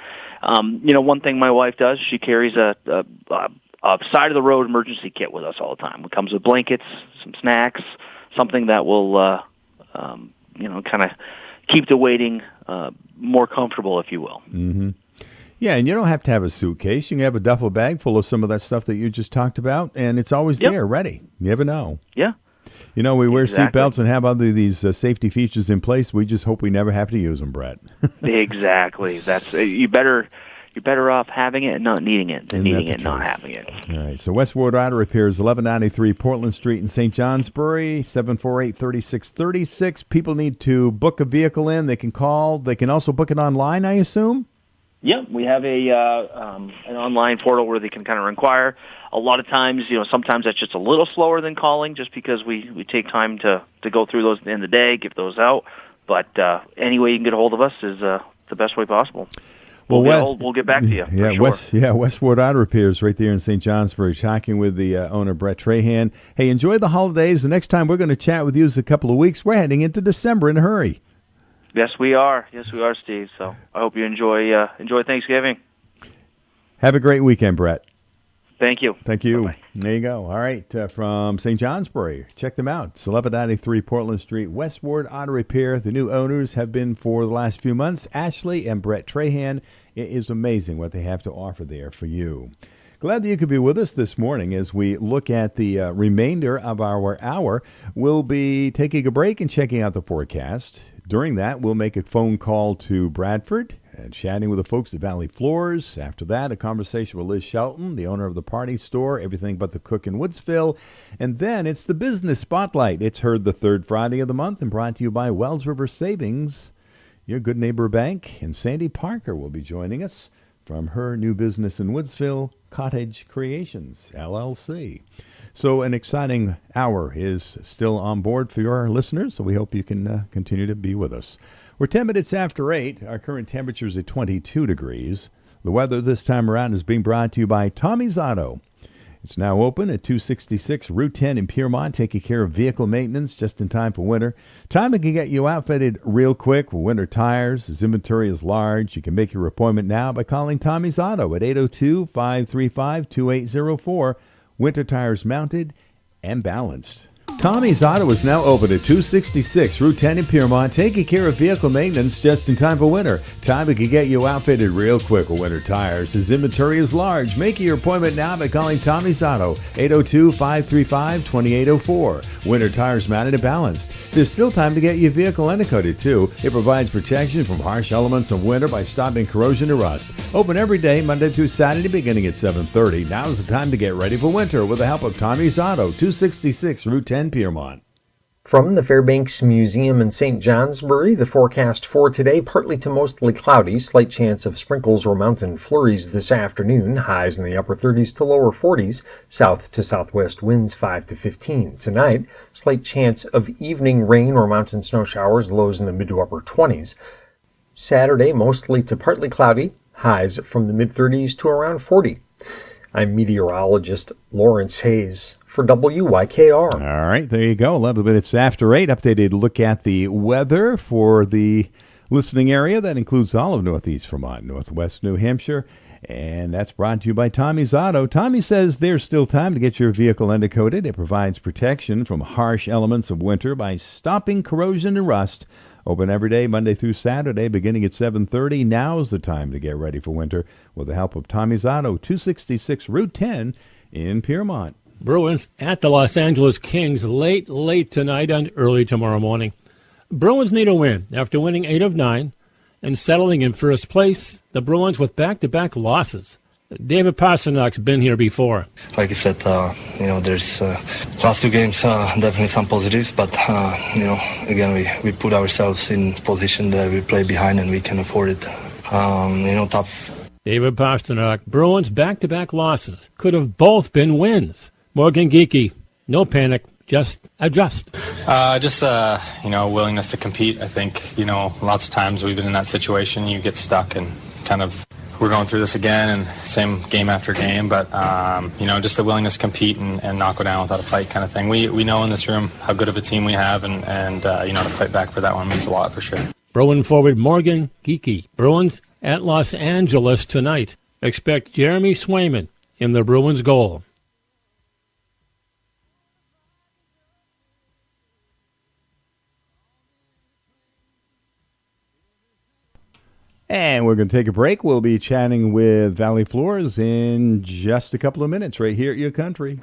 One thing my wife does, she carries a side of the road emergency kit with us all the time. It comes with blankets, some snacks, something that will, kind of keep the waiting more comfortable, if you will. Mm-hmm. Yeah, and you don't have to have a suitcase. You can have a duffel bag full of some of that stuff that you just talked about, and it's always there, ready. You never know. Yeah. We wear Exactly. seatbelts and have other these safety features in place. We just hope we never have to use them, Brett. Exactly. That's you're better off having it and not needing it than needing it and not having it. All right. So Westward Auto Repair is 1193 Portland Street in St. Johnsbury, 748-3636. People need to book a vehicle in. They can call. They can also book it online, I assume? Yep, we have an online portal where they can kind of inquire. A lot of times, sometimes that's just a little slower than calling, just because we take time to go through those at the end of the day, give those out. But any way you can get a hold of us is the best way possible. We'll get back to you. Yeah, for sure. Westward Auto Repair is right there in St. Johnsbury, talking with the owner, Brett Trahan. Hey, enjoy the holidays. The next time we're going to chat with you is a couple of weeks. We're heading into December in a hurry. Yes, we are. Yes, we are, Steve. So I hope you enjoy Thanksgiving. Have a great weekend, Brett. Thank you. Thank you. Bye-bye. There you go. All right, from St. Johnsbury. Check them out. It's 1193 Portland Street, Westward Auto Repair. The new owners have been for the last few months, Ashley and Brett Trahan. It is amazing what they have to offer there for you. Glad that you could be with us this morning as we look at the remainder of our hour. We'll be taking a break and checking out the forecast. During that, we'll make a phone call to Bradford and chatting with the folks at Valley Floors. After that, a conversation with Liz Shelton, the owner of the Party Store, Everything But the Cook in Woodsville. And then it's the Business Spotlight. It's heard the third Friday of the month and brought to you by Wells River Savings, your good neighbor bank. And Sandy Parker will be joining us from her new business in Woodsville, Cottage Creations, LLC. So an exciting hour is still on board for your listeners, so we hope you can continue to be with us. We're 10 minutes after 8. Our current temperature is at 22 degrees. The weather this time around is being brought to you by Tommy's Auto. It's now open at 266 Route 10 in Piermont, taking care of vehicle maintenance just in time for winter. Time can get you outfitted real quick with winter tires. His inventory is large. You can make your appointment now by calling Tommy's Auto at 802-535-2804. Winter tires mounted and balanced. Tommy's Auto is now open at 266 Route 10 in Piermont, taking care of vehicle maintenance just in time for winter. Tommy can get you outfitted real quick with winter tires. His inventory is large. Make your appointment now by calling Tommy's Auto, 802-535-2804. Winter tires mounted and balanced. There's still time to get your vehicle undercoated, too. It provides protection from harsh elements of winter by stopping corrosion and rust. Open every day, Monday through Saturday, beginning at 7:30. Now's the time to get ready for winter with the help of Tommy's Auto, 266 Route 10, Piermont. From the Fairbanks Museum in St. Johnsbury, the forecast for today, partly to mostly cloudy, slight chance of sprinkles or mountain flurries this afternoon, highs in the upper 30s to lower 40s, south to southwest winds 5 to 15. Tonight, slight chance of evening rain or mountain snow showers, lows in the mid to upper 20s. Saturday, mostly to partly cloudy, highs from the mid 30s to around 40. I'm meteorologist Lawrence Hayes for WYKR. All right, there you go. 11 minutes after 8. Updated look at the weather for the listening area. That includes all of Northeast Vermont, Northwest New Hampshire. And that's brought to you by Tommy's Auto. Tommy says there's still time to get your vehicle undercoated. It provides protection from harsh elements of winter by stopping corrosion and rust. Open every day, Monday through Saturday, beginning at 7:30. Now's the time to get ready for winter with the help of Tommy's Auto, 266 Route 10 in Piermont. Bruins at the Los Angeles Kings late tonight and early tomorrow morning. Bruins need a win after winning 8 of 9 and settling in first place. The Bruins with back-to-back losses. David Pasternak's been here before. Like you said, there's last two games, definitely some positives, but, again, we put ourselves in position that we play behind and we can afford it. Tough. David Pasternak, Bruins back-to-back losses. Could have both been wins. Morgan Geekie, no panic, just adjust. Willingness to compete. I think, lots of times we've been in that situation. You get stuck and kind of, we're going through this again and same game after game, but, just the willingness to compete and not go down without a fight kind of thing. We know in this room how good of a team we have and to fight back for that one means a lot for sure. Bruin forward Morgan Geekie. Bruins at Los Angeles tonight. Expect Jeremy Swayman in the Bruins goal. And we're going to take a break. We'll be chatting with Valley Floors in just a couple of minutes right here at Your Country.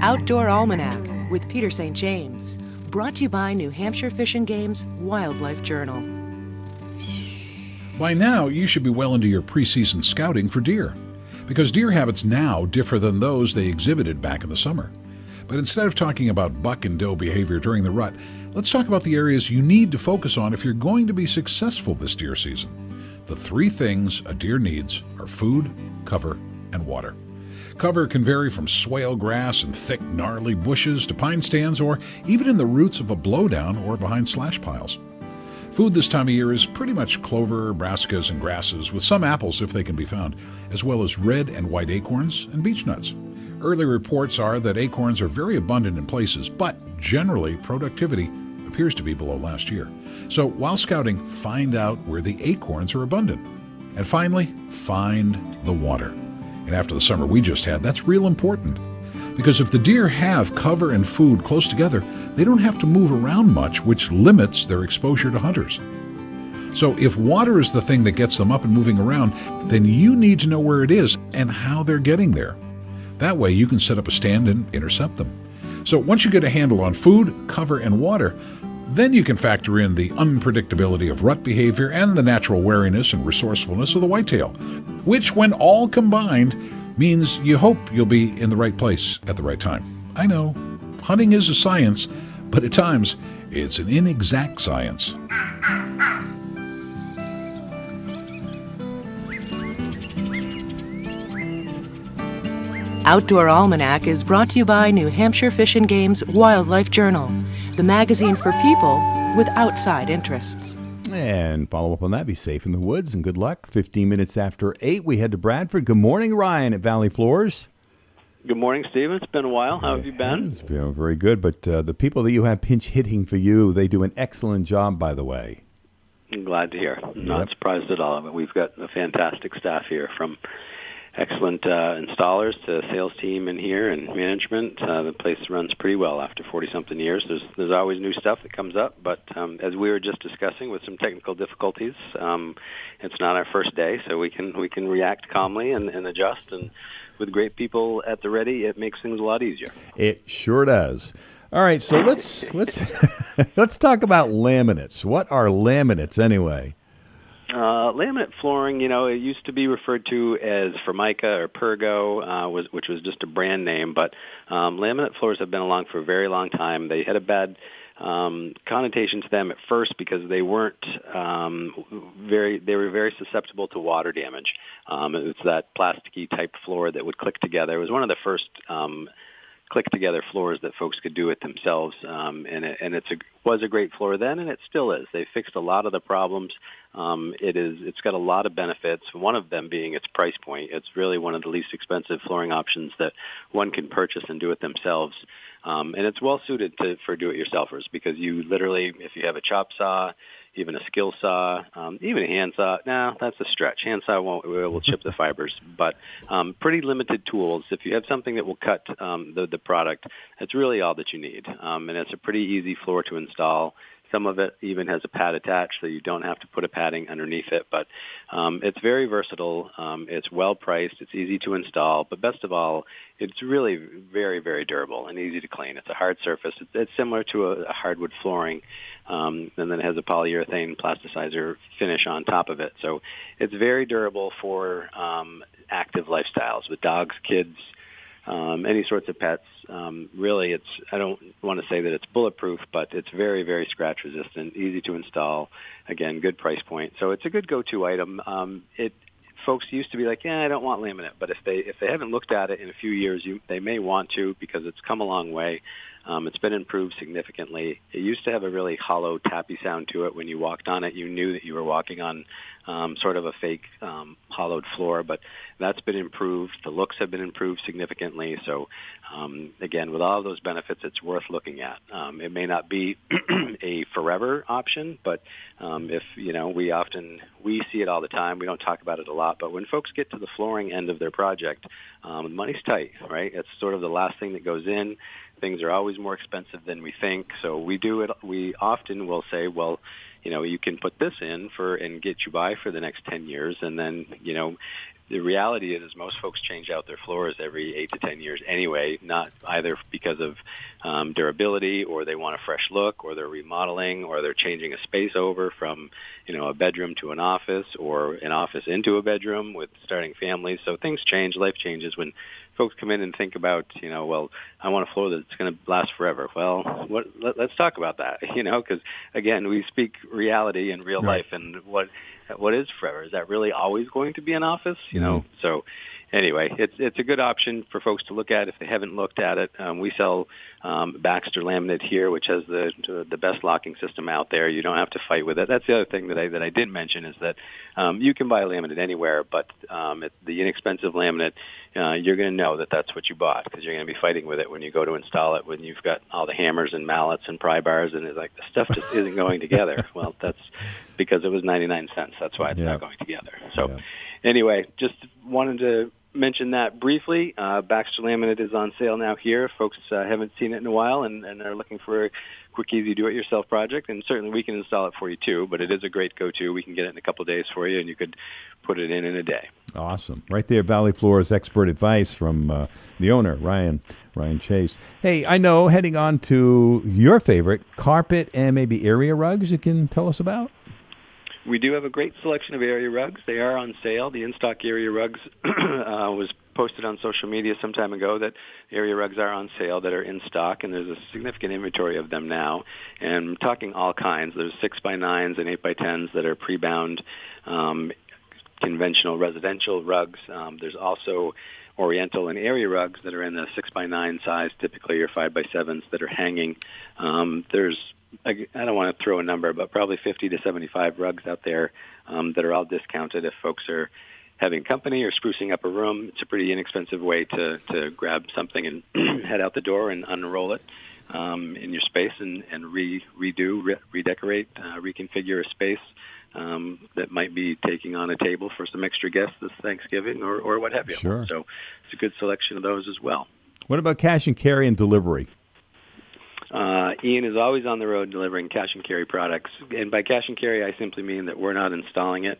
Outdoor Almanac with Peter St. James. Brought to you by New Hampshire Fish and Game's Wildlife Journal. By now, you should be well into your preseason scouting for deer, because deer habits now differ than those they exhibited back in the summer. But instead of talking about buck and doe behavior during the rut, let's talk about the areas you need to focus on if you're going to be successful this deer season. The 3 things a deer needs are food, cover, and water. Cover can vary from swale grass and thick, gnarly bushes to pine stands, or even in the roots of a blowdown or behind slash piles. Food this time of year is pretty much clover, brassicas, and grasses, with some apples if they can be found, as well as red and white acorns and beech nuts. Early reports are that acorns are very abundant in places, but generally productivity appears to be below last year. So while scouting, find out where the acorns are abundant. And finally, find the water. And after the summer we just had, that's real important. Because if the deer have cover and food close together, they don't have to move around much, which limits their exposure to hunters. So if water is the thing that gets them up and moving around, then you need to know where it is and how they're getting there. That way you can set up a stand and intercept them. So once you get a handle on food, cover, and water, then you can factor in the unpredictability of rut behavior and the natural wariness and resourcefulness of the whitetail, which when all combined means you hope you'll be in the right place at the right time. I know, hunting is a science, but at times it's an inexact science. Outdoor Almanac is brought to you by New Hampshire Fish and Game's Wildlife Journal, the magazine for people with outside interests. And follow up on that. Be safe in the woods and good luck. 15 minutes after 8, we head to Bradford. Good morning, Ryan at Valley Floors. Good morning, Stephen. It's been a while. How have you been? It's been very good. But the people that you have pinch hitting for you, they do an excellent job, by the way. I'm glad to hear. I'm not surprised at all. We've got a fantastic staff here, from excellent installers to sales team in here and management. The place runs pretty well after 40-something years. There's always new stuff that comes up, but as we were just discussing with some technical difficulties, it's not our first day, so we can react calmly and adjust. And with great people at the ready, it makes things a lot easier. It sure does. All right, so let's let's talk about laminates. What are laminates anyway? Laminate flooring, it used to be referred to as Formica or Pergo, which was just a brand name. But laminate floors have been along for a very long time. They had a bad connotation to them at first because they weren't they were very susceptible to water damage. It's that plasticky type floor that would click together. It was one of the first click-together floors that folks could do it themselves, and it was a great floor then, and it still is. They fixed a lot of the problems. It's got a lot of benefits, one of them being its price point. It's really one of the least expensive flooring options that one can purchase and do it themselves. And it's well-suited for do-it-yourselfers because you literally, if you have a chop saw, even a skill saw, even a hand saw. No, that's a stretch. Hand saw will chip the fibers, but pretty limited tools. If you have something that will cut the product, that's really all that you need. And it's a pretty easy floor to install. Some of it even has a pad attached, so you don't have to put a padding underneath it. But it's very versatile. It's well-priced. It's easy to install. But best of all, it's really very, very durable and easy to clean. It's a hard surface. It's similar to a hardwood flooring, and then it has a polyurethane plasticizer finish on top of it. So it's very durable for active lifestyles with dogs, kids, any sorts of pets. Really, I don't want to say that it's bulletproof, but it's very, very scratch resistant, easy to install. Again, good price point. So it's a good go-to item. Folks used to be like, I don't want laminate, but if they haven't looked at it in a few years, they may want to because it's come a long way. It's been improved significantly. It used to have a really hollow, tappy sound to it. When you walked on it, you knew that you were walking on sort of a fake hollowed floor, but that's been improved. The looks have been improved significantly. So, again, with all of those benefits, it's worth looking at. It may not be a forever option, but if, we see it all the time. We don't talk about it a lot, but when folks get to the flooring end of their project, money's tight, right? It's sort of the last thing that goes in. Things are always more expensive than we think. So we often will say, well, you can put this in and get you by for the next 10 years. And then, the reality is most folks change out their floors every 8 to 10 years anyway, not either because of durability or they want a fresh look or they're remodeling or they're changing a space over from, a bedroom to an office or an office into a bedroom with starting families. So things change, life changes when folks come in and think about, well, I want a floor that's going to last forever. Well, let's talk about that, because, again, we speak reality in real life, and what is forever? Is that really always going to be an office? So anyway, it's a good option for folks to look at if they haven't looked at it. We sell Baxter laminate here, which has the best locking system out there. You don't have to fight with it. That's the other thing that I did mention is that you can buy laminate anywhere, but the inexpensive laminate, you're going to know that that's what you bought because you're going to be fighting with it when you go to install it, when you've got all the hammers and mallets and pry bars, and it's like the stuff just isn't going together. Well, that's because it was 99 cents. That's why it's not going together. So anyway, just wanted to mention that briefly. Baxter laminate is on sale now here. If folks haven't seen it in a while and are looking for a quick, easy do-it-yourself project, and certainly we can install it for you too, but it is a great go-to. We can get it in a couple of days for you, and you could put it in a day. Awesome. Right there, Valley Floors expert advice from the owner, Ryan Chase. Hey, I know, heading on to your favorite, carpet and maybe area rugs you can tell us about? We do have a great selection of area rugs. They are on sale. The in-stock area rugs was posted on social media some time ago that area rugs are on sale that are in stock, and there's a significant inventory of them now. And I'm talking all kinds. There's 6x9s and 8x10s that are pre-bound conventional residential rugs. There's also Oriental and area rugs that are in the 6x9 size, typically, or 5x7s that are hanging. There's I don't want to throw a number, but probably 50 to 75 rugs out there that are all discounted if folks are having company or sprucing up a room. It's a pretty inexpensive way to grab something and head out the door and unroll it in your space and redecorate, reconfigure a space that might be taking on a table for some extra guests this Thanksgiving or what have you. Sure. So it's a good selection of those as well. What about cash and carry and delivery? Ian is always on the road delivering cash and carry products. And by cash and carry, I simply mean that we're not installing it.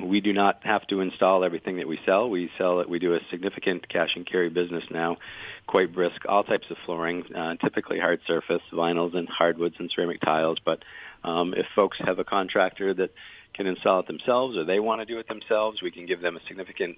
We do not have to install everything that we sell. We do a significant cash and carry business now, quite brisk, all types of flooring, typically hard surface, vinyls and hardwoods and ceramic tiles. But if folks have a contractor that can install it themselves or they want to do it themselves, we can give them a significant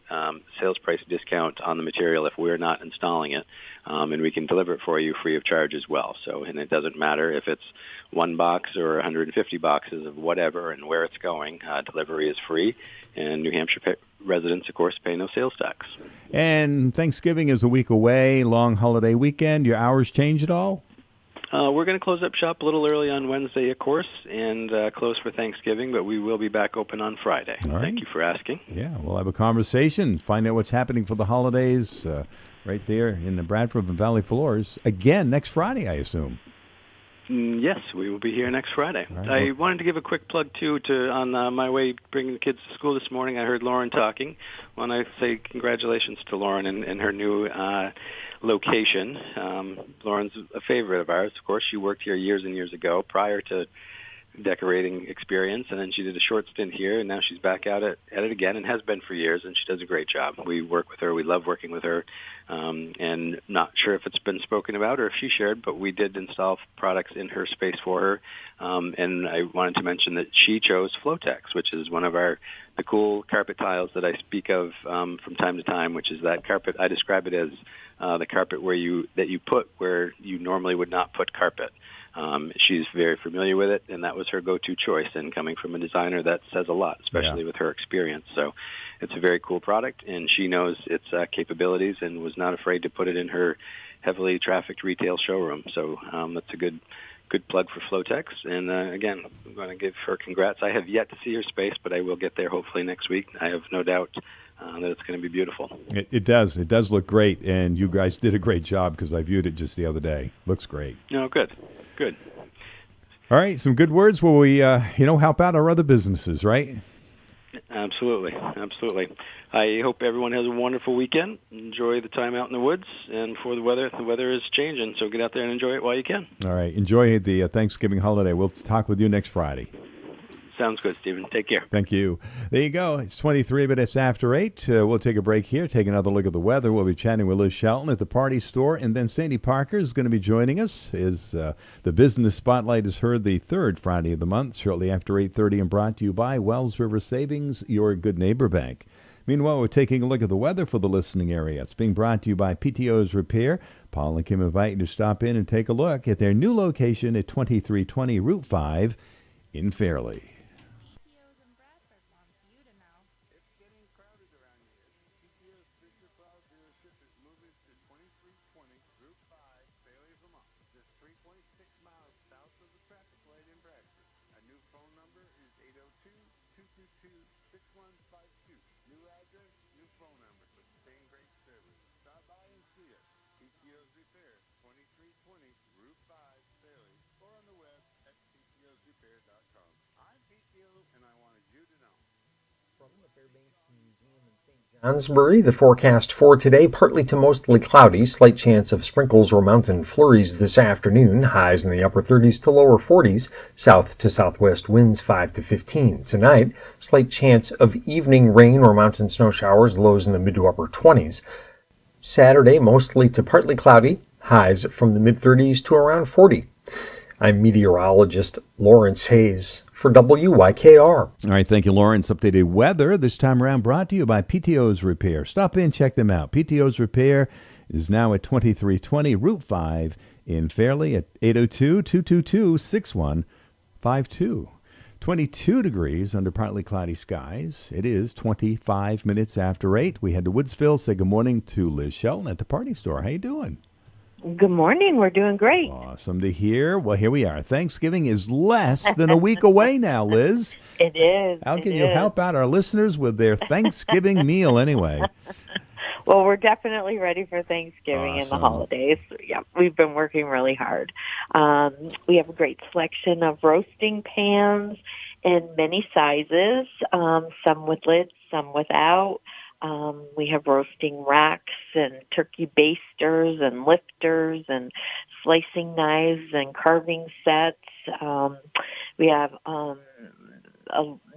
sales price discount on the material if we're not installing it, and we can deliver it for you free of charge as well. So, and it doesn't matter if it's one box or 150 boxes of whatever and where it's going. Delivery is free, and New Hampshire residents, of course, pay no sales tax. And Thanksgiving is a week away, long holiday weekend. Your hours change at all? We're going to close up shop a little early on Wednesday, of course, and close for Thanksgiving, but we will be back open on Friday. All right. Thank you for asking. Yeah, we'll have a conversation, find out what's happening for the holidays right there in the Bradford and Valley Floors. Again, next Friday, I assume. Yes, we will be here next Friday. Right, I wanted to give a quick plug, too, on my way bringing the kids to school this morning. I heard Lauren talking. I want to say congratulations to Lauren and her new location. Lauren's a favorite of ours. Of course, she worked here years and years ago prior to decorating experience, and then she did a short stint here, and now she's back at it again and has been for years, and she does a great job. We work with her. We love working with her, and not sure if it's been spoken about or if she shared, but we did install products in her space for her, and I wanted to mention that she chose Flotex, which is one of the cool carpet tiles that I speak of from time to time, which is that carpet. I describe it as the carpet that you put where you normally would not put carpet. She's very familiar with it, and that was her go-to choice. And coming from a designer, that says a lot, especially with her experience. So it's a very cool product, and she knows its capabilities and was not afraid to put it in her heavily trafficked retail showroom. So that's a good plug for Flotex. And again, I'm going to give her congrats. I have yet to see her space, but I will get there hopefully next week. I have no doubt that it's going to be beautiful. It does. It does look great, and you guys did a great job because I viewed it just the other day. Looks great. No, good. Good. All right, some good words where we, help out our other businesses, right? Absolutely. I hope everyone has a wonderful weekend. Enjoy the time out in the woods, and for the weather is changing, so get out there and enjoy it while you can. All right, enjoy the Thanksgiving holiday. We'll talk with you next Friday. Sounds good, Stephen. Take care. Thank you. There you go. It's 23 minutes after 8. We'll take a break here, take another look at the weather. We'll be chatting with Liz Shelton at the Party Store, and then Sandy Parker is going to be joining us. The Business Spotlight is heard the third Friday of the month, shortly after 8:30, and brought to you by Wells River Savings, your good neighbor bank. Meanwhile, we're taking a look at the weather for the listening area. It's being brought to you by PTO's Repair. Paul and Kim invite you to stop in and take a look at their new location at 2320 Route 5 in Fairleigh. Johnsbury, the forecast for today, partly to mostly cloudy, slight chance of sprinkles or mountain flurries this afternoon, highs in the upper 30s to lower 40s, south to southwest winds 5 to 15. Tonight, slight chance of evening rain or mountain snow showers, lows in the mid to upper 20s. Saturday, mostly to partly cloudy, highs from the mid 30s to around 40. I'm meteorologist Lawrence Hayes for WYKR. All right, thank you, Lawrence. Updated weather this time around brought to you by PTO's Repair. Stop in, check them out. PTO's Repair is now at 2320 Route 5 in Fairleigh at 802-222-6152. 22 degrees under partly cloudy skies. It is 25 minutes after 8. We head to Woodsville. Say good morning to Liz Shelton at the Party Store. How you doing? Good morning. We're doing great. Awesome to hear. Well, here we are. Thanksgiving is less than a week away now, Liz. It is. How can you help out our listeners with their Thanksgiving meal anyway? Well, we're definitely ready for Thanksgiving and the holidays. Yeah, we've been working really hard. We have a great selection of roasting pans in many sizes, some with lids, some without. We have roasting racks and turkey basters and lifters and slicing knives and carving sets. We have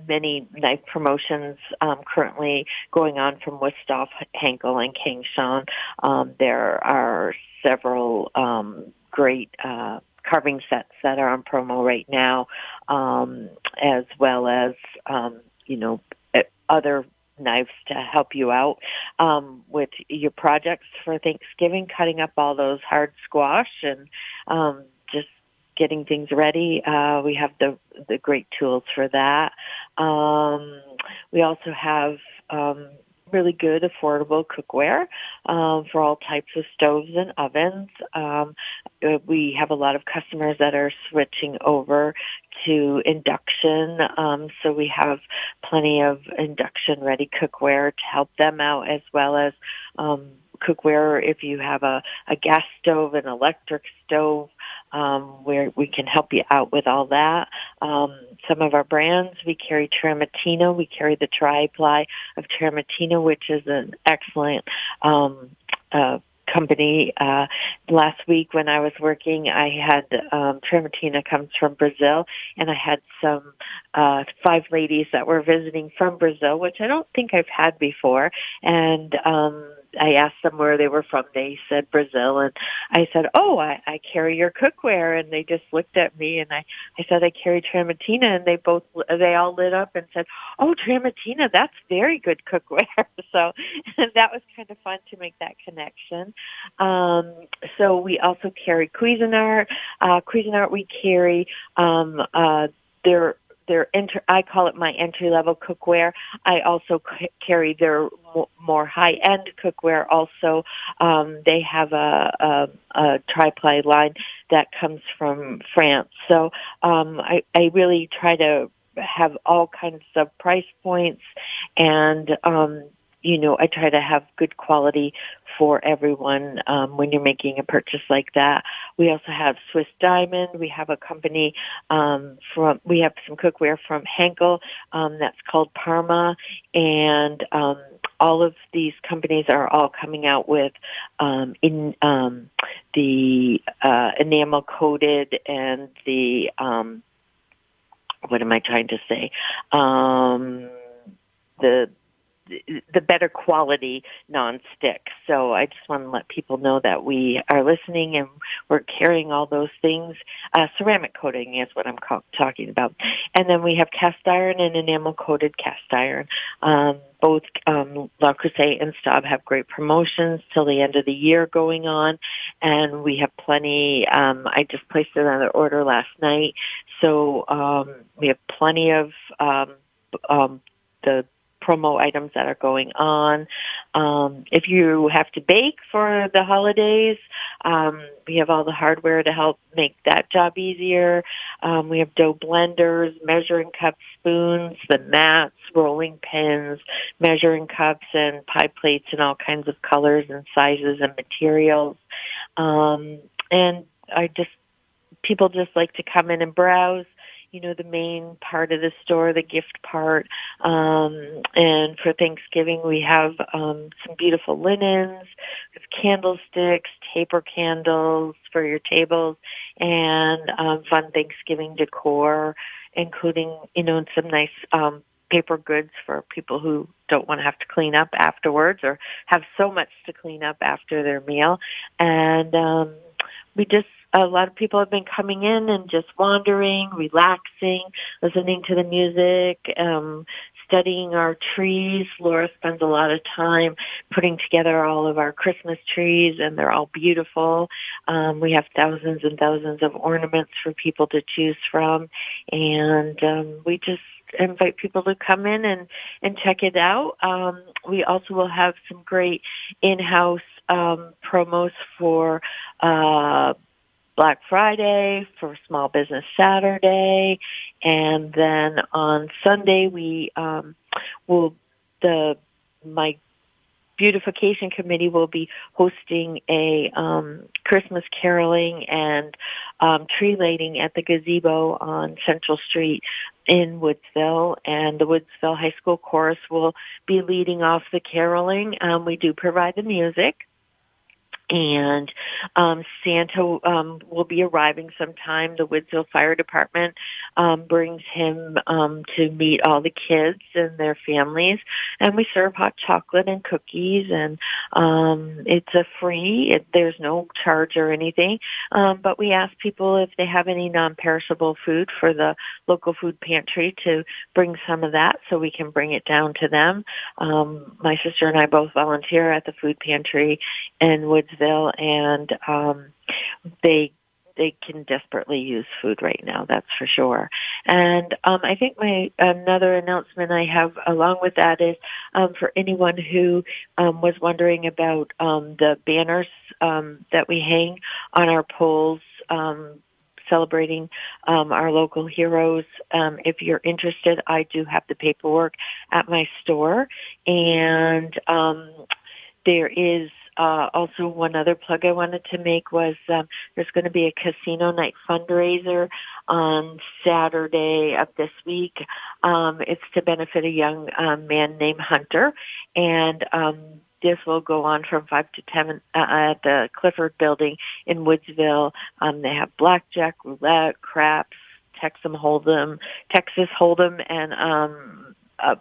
many knife promotions currently going on from Wusthof, Henkel, and King Sean. There are several great carving sets that are on promo right now, as well as other knives to help you out with your projects for Thanksgiving, cutting up all those hard squash and just getting things ready. We have the great tools for that. We also have really good, affordable cookware for all types of stoves and ovens. We have a lot of customers that are switching over to induction, so we have plenty of induction-ready cookware to help them out, as well as cookware if you have a gas stove, an electric stove, where we can help you out with all that. Some of our brands, we carry Tramontina. We carry the tri-ply of Tramontina, which is an excellent company. Last week when I was working, I had Tramontina comes from Brazil, and I had some 5 ladies that were visiting from Brazil, which I don't think I've had before, and I asked them where they were from. They said Brazil, and I said, "Oh, I carry your cookware," and they just looked at me, and I said I carry Tramontina, and they all lit up and said, "Oh, Tramontina, that's very good cookware." So that was kind of fun to make that connection. So we also carry Cuisinart. Cuisinart, we carry I call it my entry-level cookware. I also carry their more high-end cookware also. They have a tri-ply line that comes from France. So I really try to have all kinds of price points, and I try to have good quality for everyone when you're making a purchase like that. We also have Swiss Diamond. We have a company we have some cookware from Henkel that's called Parma, and all of these companies are all coming out with the enamel coated and the what am I trying to say? The better quality nonstick. So I just want to let people know that we are listening and we're carrying all those things. Ceramic coating is what I'm talking about. And then we have cast iron and enamel coated cast iron. Both Le Creuset and Staub have great promotions till the end of the year going on, and we have plenty. I just placed another order last night, so we have plenty of the promo items that are going on. If you have to bake for the holidays, we have all the hardware to help make that job easier. We have dough blenders, measuring cups, spoons, the mats, rolling pins, measuring cups, and pie plates in all kinds of colors and sizes and materials. And people just like to come in and browse. The main part of the store, the gift part. And for Thanksgiving, we have some beautiful linens, candlesticks, taper candles for your tables, and fun Thanksgiving decor, including, some nice paper goods for people who don't want to have to clean up afterwards or have so much to clean up after their meal. And a lot of people have been coming in and just wandering, relaxing, listening to the music, studying our trees. Laura spends a lot of time putting together all of our Christmas trees, and they're all beautiful. We have thousands and thousands of ornaments for people to choose from, and we just invite people to come in and check it out. We also will have some great in-house promos for Black Friday, for Small Business Saturday, and then on Sunday my beautification committee will be hosting a Christmas caroling and tree lighting at the gazebo on Central Street in Woodsville, and the Woodsville High School Chorus will be leading off the caroling. We do provide the music. And Santa will be arriving sometime. The Woodsville Fire Department brings him to meet all the kids and their families. And we serve hot chocolate and cookies. And it's a free. There's no charge or anything. But we ask people if they have any non-perishable food for the local food pantry to bring some of that so we can bring it down to them. My sister and I both volunteer at the food pantry in Woodsville. And they can desperately use food right now, that's for sure. And I think another announcement I have along with that is for anyone who was wondering about the banners that we hang on our poles celebrating our local heroes. If you're interested, I do have the paperwork at my store. And there is also, one other plug I wanted to make was there's going to be a casino night fundraiser on Saturday of this week. It's to benefit a young man named Hunter, and this will go on from 5 to 10 at the Clifford Building in Woodsville. They have blackjack, roulette, craps, Texas Hold'em, and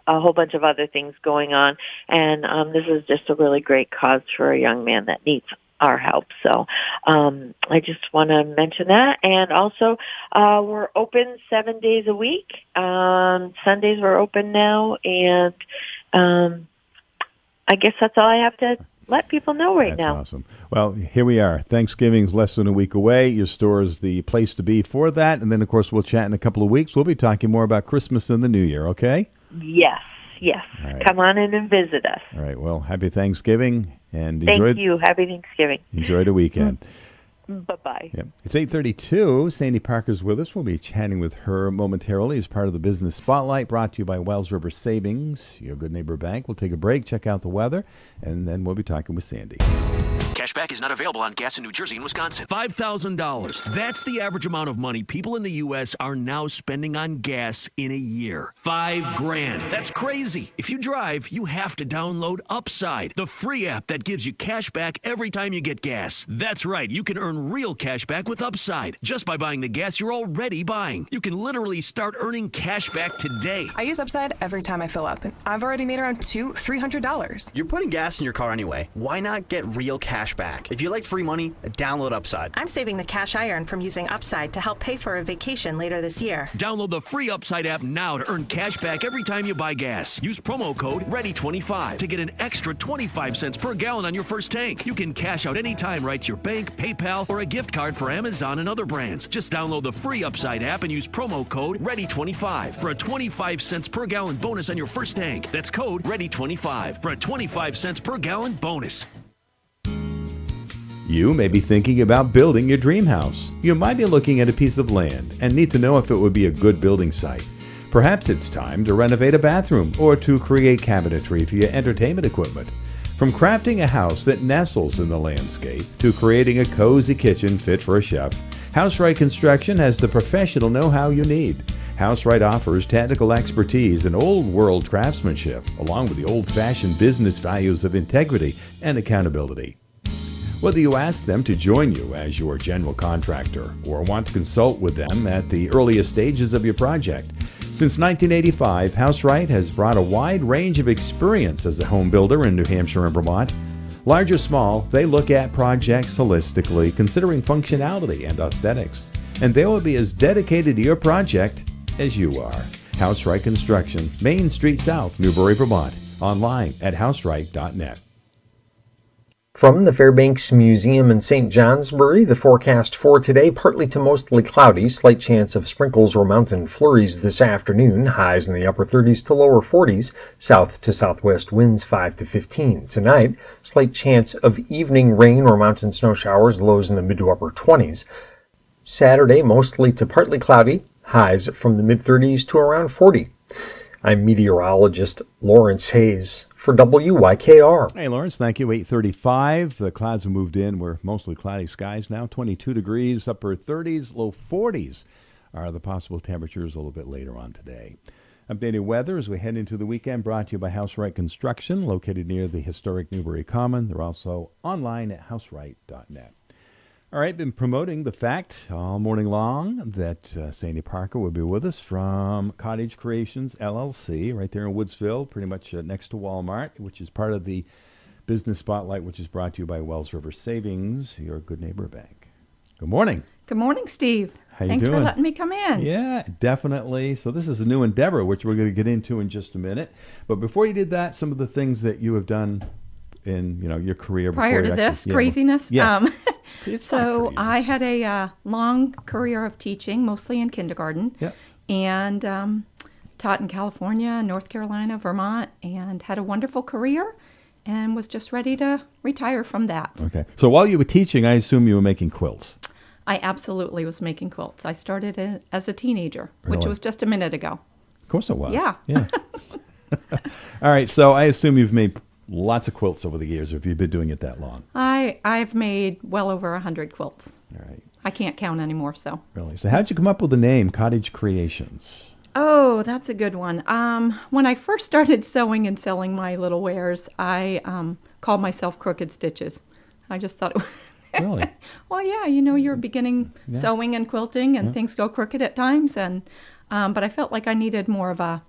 a whole bunch of other things going on, and this is just a really great cause for a young man that needs our help. So I just want to mention that. And also, we're open 7 days a week. Sundays we're open now, and I guess that's all I have to let people know right now. That's awesome. Well, here we are. Thanksgiving's less than a week away. Your store is the place to be for that. And then, of course, we'll chat in a couple of weeks. We'll be talking more about Christmas and the New Year, okay? Yes. Right. Come on in and visit us. All right. Well, happy Thanksgiving. And Thank you. Happy Thanksgiving. Enjoy the weekend. Bye-bye. Yep. It's 8:32. Sandy Parker's with us. We'll be chatting with her momentarily as part of the Business Spotlight, brought to you by Wells River Savings, your good neighbor bank. We'll take a break, check out the weather, and then we'll be talking with Sandy. Cashback is not available on gas in New Jersey and Wisconsin. $5,000. That's the average amount of money people in the U.S. are now spending on gas in a year. $5,000. That's crazy. If you drive, you have to download Upside, the free app that gives you cash back every time you get gas. That's right. You can earn real cash back with Upside just by buying the gas you're already buying. You can literally start earning cash back today. I use Upside every time I fill up, and I've already made around $300. You're putting gas in your car anyway. Why not get real cash back? If you like free money, download Upside. I'm saving the cash I earn from using Upside to help pay for a vacation later this year. Download the free Upside app now to earn cash back every time you buy gas. Use promo code READY25 to get an extra 25 cents per gallon on your first tank. You can cash out anytime right to your bank, PayPal, or a gift card for Amazon and other brands. Just download the free Upside app and use promo code READY25 for a 25 cents per gallon bonus on your first tank. That's code READY25 for a 25 cents per gallon bonus. You may be thinking about building your dream house. You might be looking at a piece of land and need to know if it would be a good building site. Perhaps it's time to renovate a bathroom or to create cabinetry for your entertainment equipment. From crafting a house that nestles in the landscape to creating a cozy kitchen fit for a chef, HouseRight Construction has the professional know-how you need. HouseRight offers technical expertise and old-world craftsmanship, along with the old-fashioned business values of integrity and accountability. Whether you ask them to join you as your general contractor or want to consult with them at the earliest stages of your project, since 1985, HouseRight has brought a wide range of experience as a home builder in New Hampshire and Vermont. Large or small, they look at projects holistically, considering functionality and aesthetics. And they will be as dedicated to your project as you are. HouseRight Construction, Main Street South, Newbury, Vermont. Online at houseright.net. From the Fairbanks Museum in St. Johnsbury, the forecast for today, partly to mostly cloudy, slight chance of sprinkles or mountain flurries this afternoon, highs in the upper 30s to lower 40s, south to southwest winds 5 to 15. Tonight, slight chance of evening rain or mountain snow showers, lows in the mid to upper 20s. Saturday, mostly to partly cloudy, highs from the mid 30s to around 40. I'm meteorologist Lawrence Hayes for WYKR. Hey, Lawrence, thank you. 8:35. The clouds have moved in. We're mostly cloudy skies now. 22 degrees, upper 30s, low 40s are the possible temperatures a little bit later on today. Updated weather as we head into the weekend, brought to you by Housewright Construction, located near the historic Newbury Common. They're also online at housewright.net. All right, been promoting the fact all morning long that Sandy Parker will be with us from Cottage Creations, LLC, right there in Woodsville, pretty much next to Walmart, which is part of the Business Spotlight, which is brought to you by Wells River Savings, your good neighbor bank. Good morning. Good morning, Steve. How you Thanks doing? for letting me come in. Yeah, definitely. So this is a new endeavor, which we're going to get into in just a minute. But before you did that, some of the things that you have done in your career Prior before to you this actually, craziness. Yeah. So I had a long career of teaching, mostly in kindergarten, and taught in California, North Carolina, Vermont, and had a wonderful career and was just ready to retire from that. Okay. So while you were teaching, I assume you were making quilts. I absolutely was making quilts. I started as a teenager, which Really? was just a minute ago. Of course it was. Yeah. All right. So I assume you've made lots of quilts over the years, or have you been doing it that long? I've made well over 100 quilts. All right. I can't count anymore, so. Really? So how'd you come up with the name Cottage Creations? Oh, that's a good one. When I first started sewing and selling my little wares, I called myself Crooked Stitches. I just thought it was... Really? Well, yeah, you're beginning sewing and quilting, and things go crooked at times, and but I felt like I needed more of a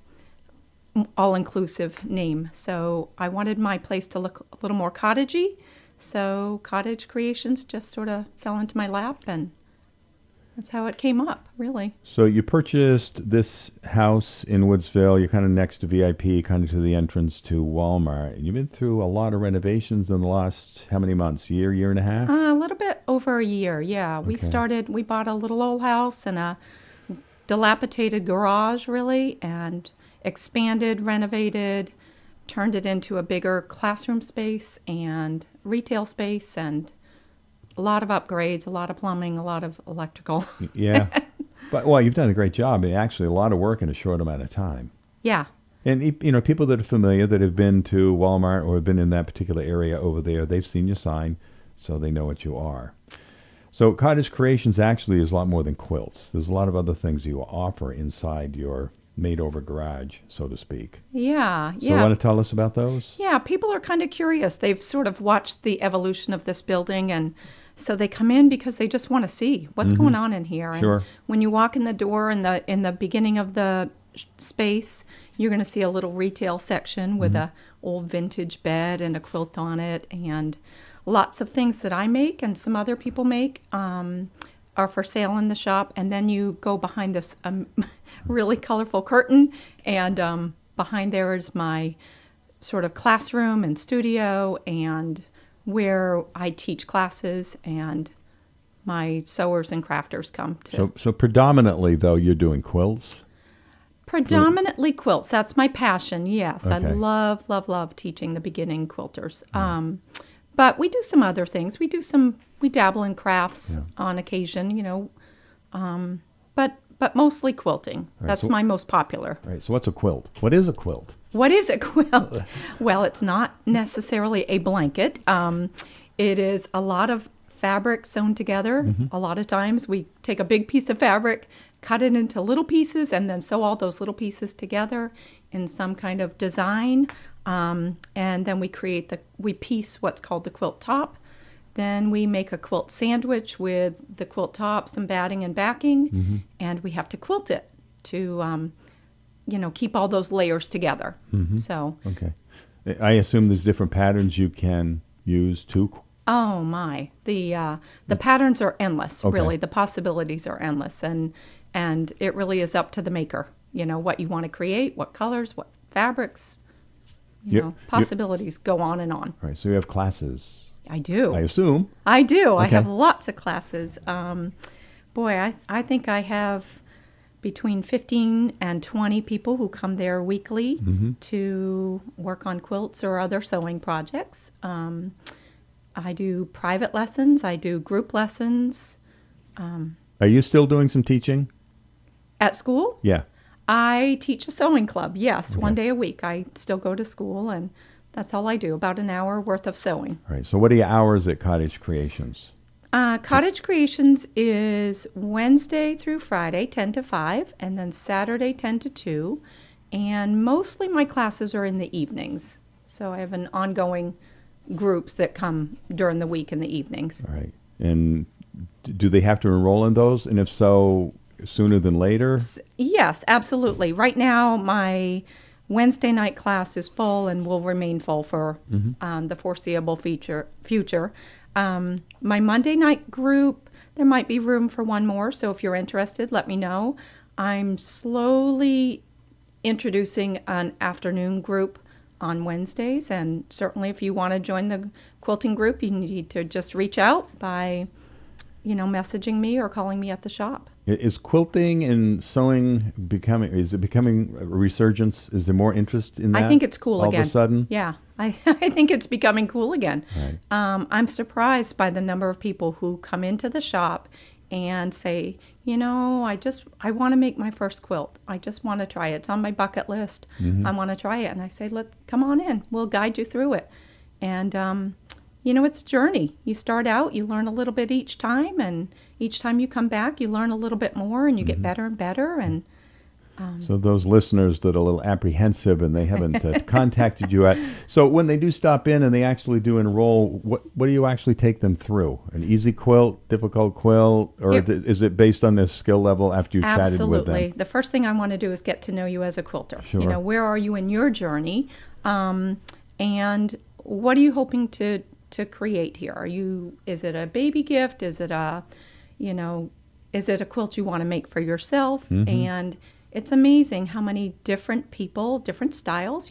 all-inclusive name. So I wanted my place to look a little more cottagey. So Cottage Creations just sort of fell into my lap, and that's how it came up, really. So you purchased this house in Woodsville. You're kind of next to VIP, kind of to the entrance to Walmart. And you've been through a lot of renovations in the last, how many months? Year and a half? A little bit over a year, yeah. Okay. We bought a little old house and a dilapidated garage, really, and expanded, renovated, turned it into a bigger classroom space and retail space, and a lot of upgrades, a lot of plumbing, a lot of electrical. Yeah. But, well, you've done a great job. Actually, a lot of work in a short amount of time. Yeah. And, people that are familiar, that have been to Walmart or have been in that particular area over there, they've seen your sign, so they know what you are. So Cottage Creations actually is a lot more than quilts. There's a lot of other things you offer inside your made-over garage, so to speak. Yeah, So you want to tell us about those? Yeah, people are kind of curious. They've sort of watched the evolution of this building, and so they come in because they just want to see what's going on in here. Sure. And when you walk in the door in the beginning of the space, you're going to see a little retail section with a old vintage bed and a quilt on it, and lots of things that I make and some other people make are for sale in the shop. And then you go behind this really colorful curtain, and behind there is my sort of classroom and studio, and where I teach classes, and my sewers and crafters come to. So predominantly, though, you're doing quilts? Predominantly quilts. That's my passion, yes. Okay. I love teaching the beginning quilters. But we do some other things. We dabble in crafts on occasion, but mostly quilting. Right, That's so- my most popular. Right. So what's a quilt? What is a quilt? What is a quilt? Well, it's not necessarily a blanket. It is a lot of fabric sewn together. A lot of times we take a big piece of fabric, cut it into little pieces, and then sew all those little pieces together in some kind of design. And then we piece what's called the quilt top. Then we make a quilt sandwich with the quilt top, some batting and backing, and we have to quilt it to keep all those layers together. So, Okay. I assume there's different patterns you can use too. oh my, the patterns are endless. Okay. Really, the possibilities are endless, and it really is up to the maker. What you want to create, what colors, what fabrics. Possibilities go on and on. Right. So you have classes I do. I assume. I do. I Okay. have lots of classes. I think I have between 15 and 20 people who come there weekly to work on quilts or other sewing projects. I do private lessons. I do group lessons. Are you still doing some teaching? At school? Yeah. I teach a sewing club, yes, 1 day a week. I still go to school, and that's all I do, about an hour worth of sewing. All right. So what are your hours at Cottage Creations? Cottage Creations is Wednesday through Friday, 10 to 5, and then Saturday, 10 to 2. And mostly my classes are in the evenings. So I have an ongoing groups that come during the week in the evenings. All right. And do they have to enroll in those? And if so, sooner than later? Yes, absolutely. Right now, my Wednesday night class is full and will remain full for the foreseeable future. My Monday night group, there might be room for one more, so if you're interested, let me know. I'm slowly introducing an afternoon group on Wednesdays, and certainly if you want to join the quilting group, you need to just reach out by, messaging me or calling me at the shop. Is quilting and sewing becoming a resurgence? Is there more interest in that? I think it's cool again. All of a sudden? Yeah, I think it's becoming cool again. Right. I'm surprised by the number of people who come into the shop and say, I want to make my first quilt. I just want to try it. It's on my bucket list. I want to try it. And I say, come on in. We'll guide you through it. And, it's a journey. You start out, you learn a little bit each time, and each time you come back, you learn a little bit more, and you get better and better. And so those listeners that are a little apprehensive and they haven't contacted you so when they do stop in and they actually do enroll, what do you actually take them through? An easy quilt, difficult quilt, or is it based on their skill level after you've chatted with them? Absolutely. The first thing I want to do is get to know you as a quilter. Sure. Where are you in your journey, and what are you hoping to create here? Is it a baby gift? Is it a quilt you want to make for yourself? And it's amazing how many different people, different styles,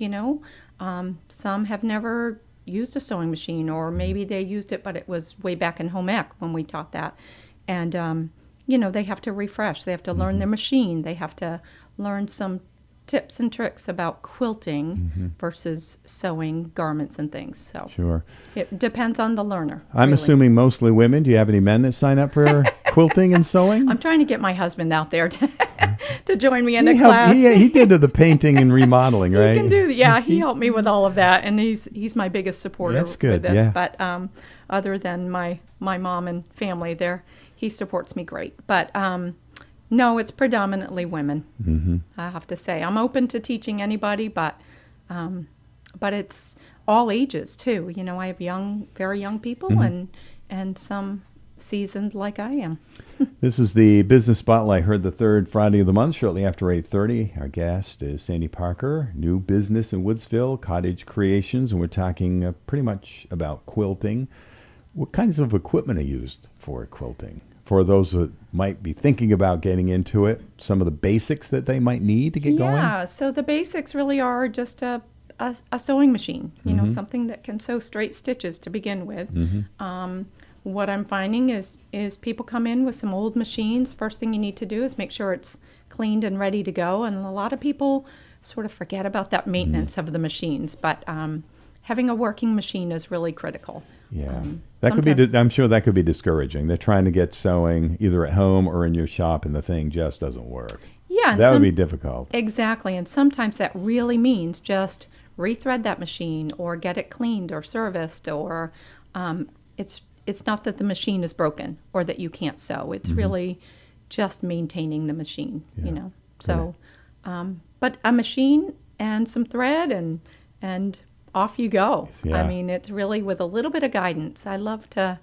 some have never used a sewing machine, or maybe they used it, but it was way back in home ec when we taught that. And, they have to refresh. They have to learn their machine. They have to learn some tips and tricks about quilting versus sewing garments and things. So sure, it depends on the learner. I'm assuming mostly women. Do you have any men that sign up for quilting and sewing? I'm trying to get my husband out there to join me in a class. He did the painting and remodeling, right? He can do. Yeah, he helped me with all of that, and he's my biggest supporter. That's good, with this. yeah. But other than my mom and family, he supports me great. But no, it's predominantly women. I have to say, I'm open to teaching anybody, but it's all ages too. I have very young people, and some seasoned like I am. This is the Business Spotlight, heard the third Friday of the month, shortly after 8:30. Our guest is Sandy Parker, new business in Woodsville, Cottage Creations, and we're talking pretty much about quilting. What kinds of equipment are used for quilting? For those that might be thinking about getting into it, some of the basics that they might need to get going? Yeah, so the basics really are just a sewing machine, something that can sew straight stitches to begin with. What I'm finding is people come in with some old machines. First thing you need to do is make sure it's cleaned and ready to go. And a lot of people sort of forget about that maintenance of the machines. But having a working machine is really critical. Yeah, that could be. I'm sure that could be discouraging. They're trying to get sewing either at home or in your shop, and the thing just doesn't work. Yeah, that would be difficult. Exactly, and sometimes that really means just rethread that machine or get it cleaned or serviced, or it's not that the machine is broken or that you can't sew. It's really just maintaining the machine. So, but a machine and some thread and off you go. Yeah. I mean, it's really with a little bit of guidance. I love to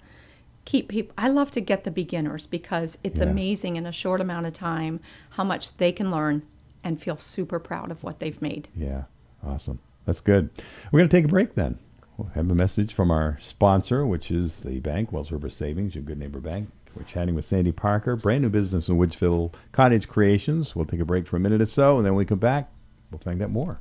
get the beginners, because it's amazing in a short amount of time how much they can learn and feel super proud of what they've made. Yeah, awesome. That's good. We're going to take a break then. We'll have a message from our sponsor, which is the bank, Wells River Savings, your good neighbor bank. We're chatting with Sandy Parker, brand new business in Woodsville, Cottage Creations. We'll take a break for a minute or so, and then when we come back, we'll find out more.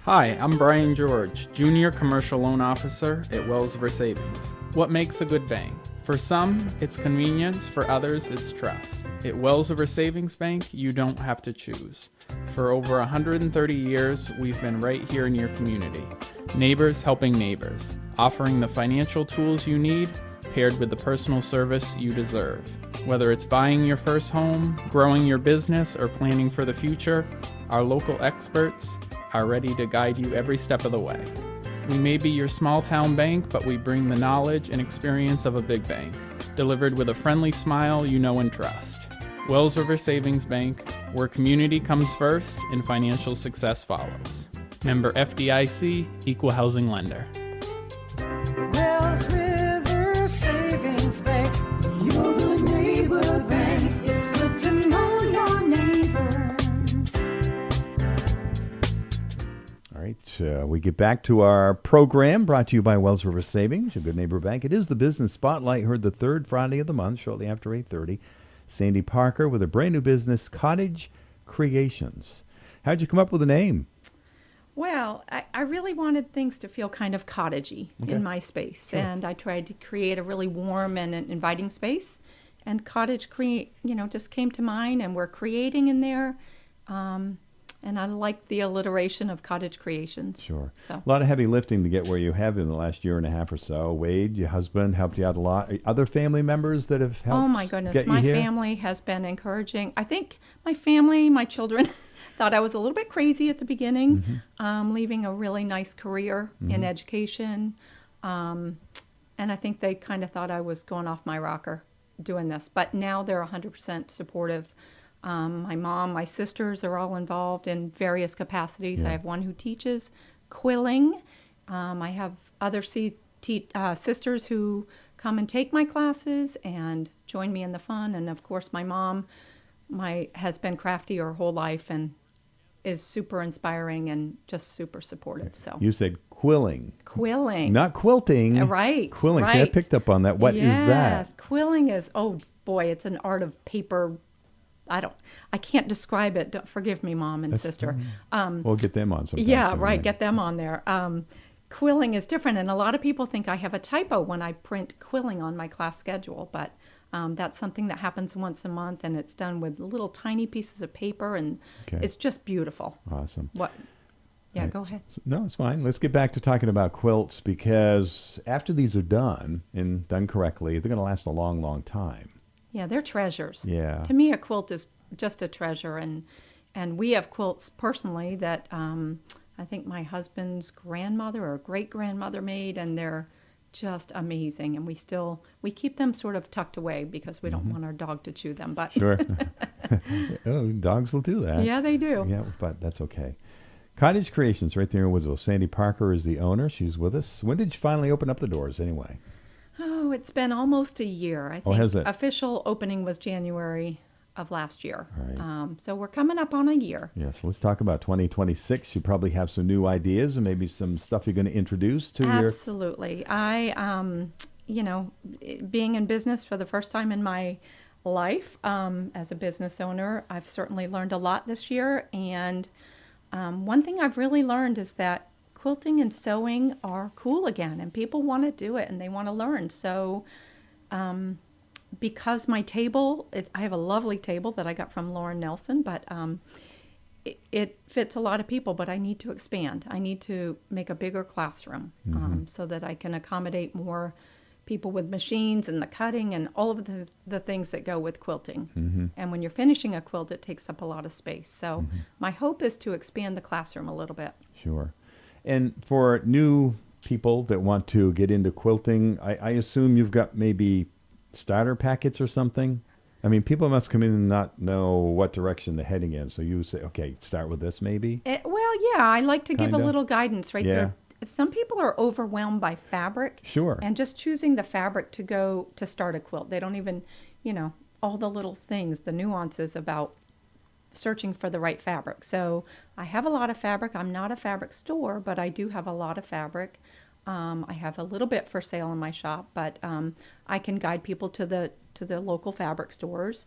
Hi, I'm Brian George, Junior Commercial Loan Officer at Wells River Savings. What makes a good bank? For some, it's convenience. For others, it's trust. At Wells River Savings Bank, you don't have to choose. For over 130 years, we've been right here in your community. Neighbors helping neighbors, offering the financial tools you need, paired with the personal service you deserve. Whether it's buying your first home, growing your business, or planning for the future, our local experts are ready to guide you every step of the way. We may be your small town bank, but we bring the knowledge and experience of a big bank, delivered with a friendly smile you know and trust. Wells River Savings Bank, where community comes first and financial success follows. Member FDIC, Equal Housing Lender. Wells River Savings Bank, your good neighbor bank. It's good to know your neighbors. All right, we get back to our program brought to you by Wells River Savings, your good neighbor bank. It is the Business Spotlight, heard the third Friday of the month, shortly after 8:30. Sandy Parker with a brand new business, Cottage Creations. How'd you come up with a name? Well, I really wanted things to feel kind of cottagey Okay. in my space, Sure. and I tried to create a really warm and an inviting space. And cottage just came to mind, and we're creating in there. And I like the alliteration of Cottage Creations. Sure. So. A lot of heavy lifting to get where you have in the last year and a half or so. Wade, your husband, helped you out a lot. Other family members that have helped? Oh my goodness, get you my here? family has been encouraging. I think my family, my children, thought I was a little bit crazy at the beginning, leaving a really nice career in education. And I think they kind of thought I was going off my rocker doing this. But now they're 100% supportive. My mom, my sisters are all involved in various capacities. Yeah. I have one who teaches quilling. I have other sisters who come and take my classes and join me in the fun. And of course, my mom has been crafty her whole life and is super inspiring and just super supportive. So You said quilling. Quilling. Not quilting. Right. Quilling. Right. See, I picked up on that. What is that? Yes, quilling is, oh boy, it's an art of paper. I can't describe it. Forgive me, Mom and sister. We'll get them on sometime. Yeah, soon, right. Get them on there. Quilling is different, and a lot of people think I have a typo when I print quilling on my class schedule, but that's something that happens once a month, and it's done with little tiny pieces of paper, and it's just beautiful. Awesome. What? Yeah, Right. go ahead. No, it's fine. Let's get back to talking about quilts, because after these are done and done correctly, they're going to last a long, long time. Yeah, they're treasures. Yeah. To me, a quilt is just a treasure, and we have quilts personally that I think my husband's grandmother or great-grandmother made, and they're just amazing. And we keep them sort of tucked away because we don't want our dog to chew them. But Sure. Oh, dogs will do that. Yeah, they do. Yeah, but that's okay. Cottage Creations right there in Woodsville. Sandy Parker is the owner. She's with us. When did you finally open up the doors anyway? Oh, it's been almost a year. I think Oh, has it? official opening was January of last year. Right. So we're coming up on a year. Yes, let's talk about 2026. You probably have some new ideas and maybe some stuff you're going to introduce to your... Absolutely. I, being in business for the first time in my life as a business owner, I've certainly learned a lot this year. And one thing I've really learned is that quilting and sewing are cool again, and people want to do it and they want to learn. So because my table, I have a lovely table that I got from Lauren Nelson, but it fits a lot of people, but I need to expand. I need to make a bigger classroom so that I can accommodate more people with machines and the cutting and all of the things that go with quilting. And when you're finishing a quilt, it takes up a lot of space. So my hope is to expand the classroom a little bit. Sure. And for new people that want to get into quilting, I assume you've got maybe starter packets or something? I mean, people must come in and not know what direction they're heading in. So you say, okay, start with this maybe? Well, yeah, I like to give a Kinda? little guidance right there. Some people are overwhelmed by fabric. Sure. And just choosing the fabric to start a quilt. They don't even, all the little things, the nuances about searching for the right fabric. So I have a lot of fabric. I'm not a fabric store, but I do have a lot of fabric. I have a little bit for sale in my shop, but I can guide people to the local fabric stores.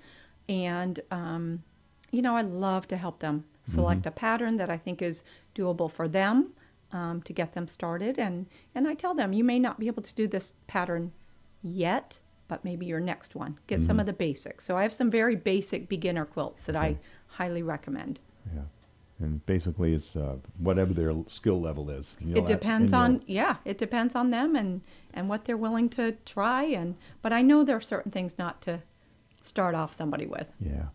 And, I love to help them select a pattern that I think is doable for them to get them started. And I tell them, you may not be able to do this pattern yet, but maybe your next one. Get some of the basics. So I have some very basic beginner quilts that I highly recommend. Yeah. And basically it's whatever their skill level is. It depends on, it depends on them and what they're willing to try. But I know there are certain things not to start off somebody with. Yeah.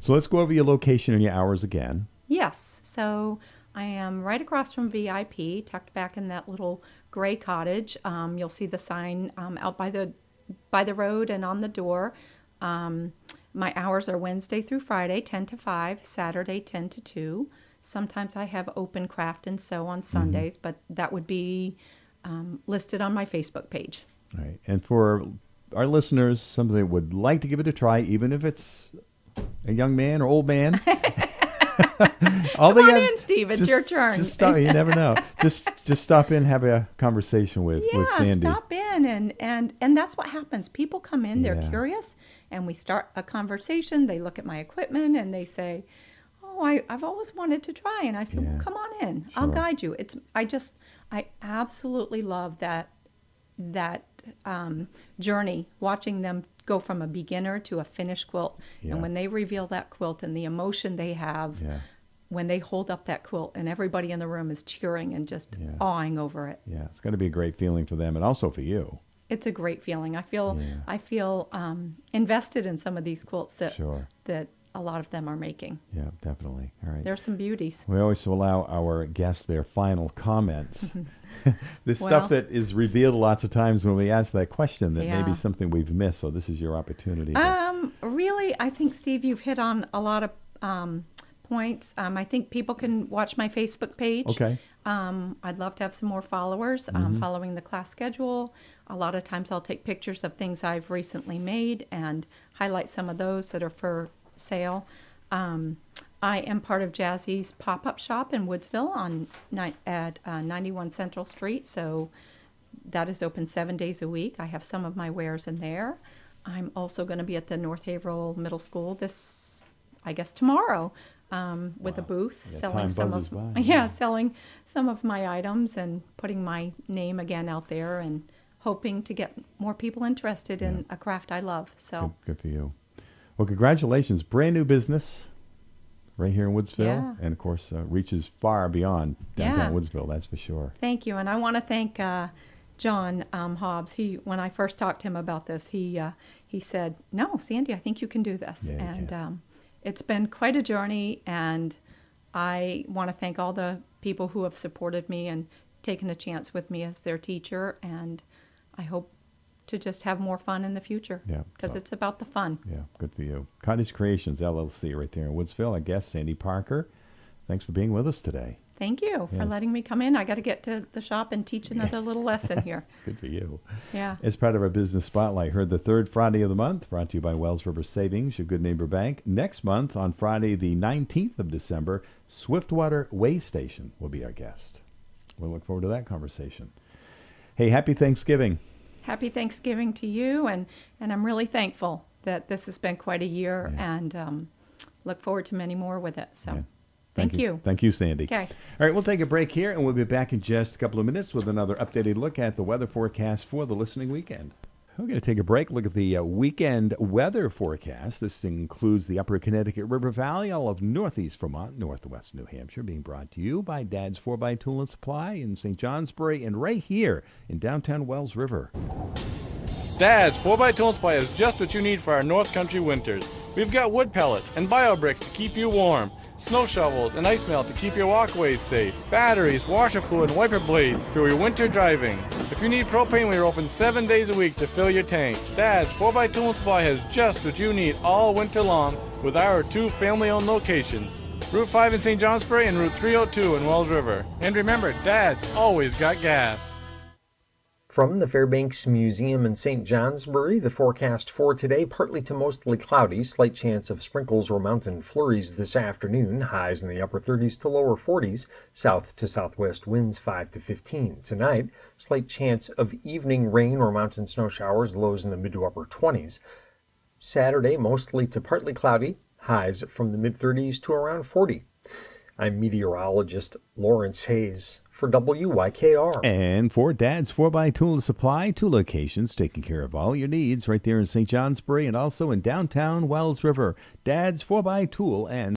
So let's go over your location and your hours again. Yes. So I am right across from VIP, tucked back in that little gray cottage. You'll see the sign out by the road and on the door. My hours are Wednesday through Friday, 10 to 5, Saturday, 10 to 2. Sometimes I have open craft and sew on Sundays, but that would be listed on my Facebook page. Right. And for our listeners, somebody that would like to give it a try, even if it's a young man or old man. Come on in, Steve. It's your turn. Just stop. You never know. Just stop in, have a conversation with Sandy. Yeah, stop in, and that's what happens. People come in, they're curious, and we start a conversation. They look at my equipment and they say, "Oh, I've always wanted to try." And I said, "Well, come on in. Sure. I'll guide you." I absolutely love that journey, watching them go from a beginner to a finished quilt. Yeah. And when they reveal that quilt and the emotion they have when they hold up that quilt and everybody in the room is cheering and just awing over it. Yeah, it's got to be a great feeling for them and also for you. It's a great feeling. I feel invested in some of these quilts that a lot of them are making. Yeah, definitely. All right. There's some beauties. We always allow our guests their final comments. This stuff that is revealed lots of times when we ask that question that may be something we've missed. So this is your opportunity. Really, I think, Steve, you've hit on a lot of points. I think people can watch my Facebook page. Okay. I'd love to have some more followers following the class schedule. A lot of times I'll take pictures of things I've recently made and highlight some of those that are for sale. I am part of Jazzy's pop-up shop in Woodsville at 91 Central Street, so that is open 7 days a week. I have some of my wares in there. I'm also going to be at the North Haverhill Middle School tomorrow with a booth selling selling some of my items and putting my name again out there and hoping to get more people interested in a craft I love. So good for you. Well, congratulations. Brand new business right here in Woodsville. And, of course, reaches far beyond downtown Woodsville, that's for sure. Thank you. And I want to thank John Hobbs. When I first talked to him about this, he said, "No, Sandy, I think you can do this." Yeah, and it's been quite a journey, and I want to thank all the people who have supported me and taken a chance with me as their teacher, and I hope to just have more fun in the future. Yeah. Because it's about the fun. Yeah, good for you. Cottage Creations, LLC, right there in Woodsville. I guess Sandy Parker, thanks for being with us today. Thank you for letting me come in. I got to get to the shop and teach another little lesson here. Good for you. Yeah. As part of our Business Spotlight, heard the third Friday of the month, brought to you by Wells River Savings, your good neighbor bank. Next month, on Friday the 19th of December, Swiftwater Way Station will be our guest. We'll look forward to that conversation. Hey, happy Thanksgiving. Happy Thanksgiving to you, and I'm really thankful that this has been quite a year, and look forward to many more with it. So thank you. Thank you, Sandy. Okay. All right, we'll take a break here, and we'll be back in just a couple of minutes with another updated look at the weather forecast for the listening weekend. We're going to take a break, look at the weekend weather forecast. This includes the upper Connecticut River Valley, all of northeast Vermont, northwest New Hampshire, being brought to you by Dad's 4x Tool and Supply in St. Johnsbury and right here in downtown Wells River. Dad's 4x Tool and Supply is just what you need for our North Country winters. We've got wood pellets and bio bricks to keep you warm, snow shovels and ice melt to keep your walkways safe, batteries, washer fluid, and wiper blades for your winter driving. If you need propane, we are open 7 days a week to fill your tanks. Dad's 4x Tool and Supply has just what you need all winter long with our 2 family-owned locations, Route 5 in St. Johnsbury and Route 302 in Wells River. And remember, Dad's always got gas. From the Fairbanks Museum in St. Johnsbury, the forecast for today, partly to mostly cloudy, slight chance of sprinkles or mountain flurries this afternoon, highs in the upper 30s to lower 40s, south to southwest winds 5 to 15. Tonight, slight chance of evening rain or mountain snow showers, lows in the mid to upper 20s. Saturday, mostly to partly cloudy, highs from the mid 30s to around 40. I'm meteorologist Lawrence Hayes for WYKR. And for Dad's 4x Tool Supply, 2 locations taking care of all your needs right there in St. Johnsbury and also in downtown Wells River. Dad's 4x Tool and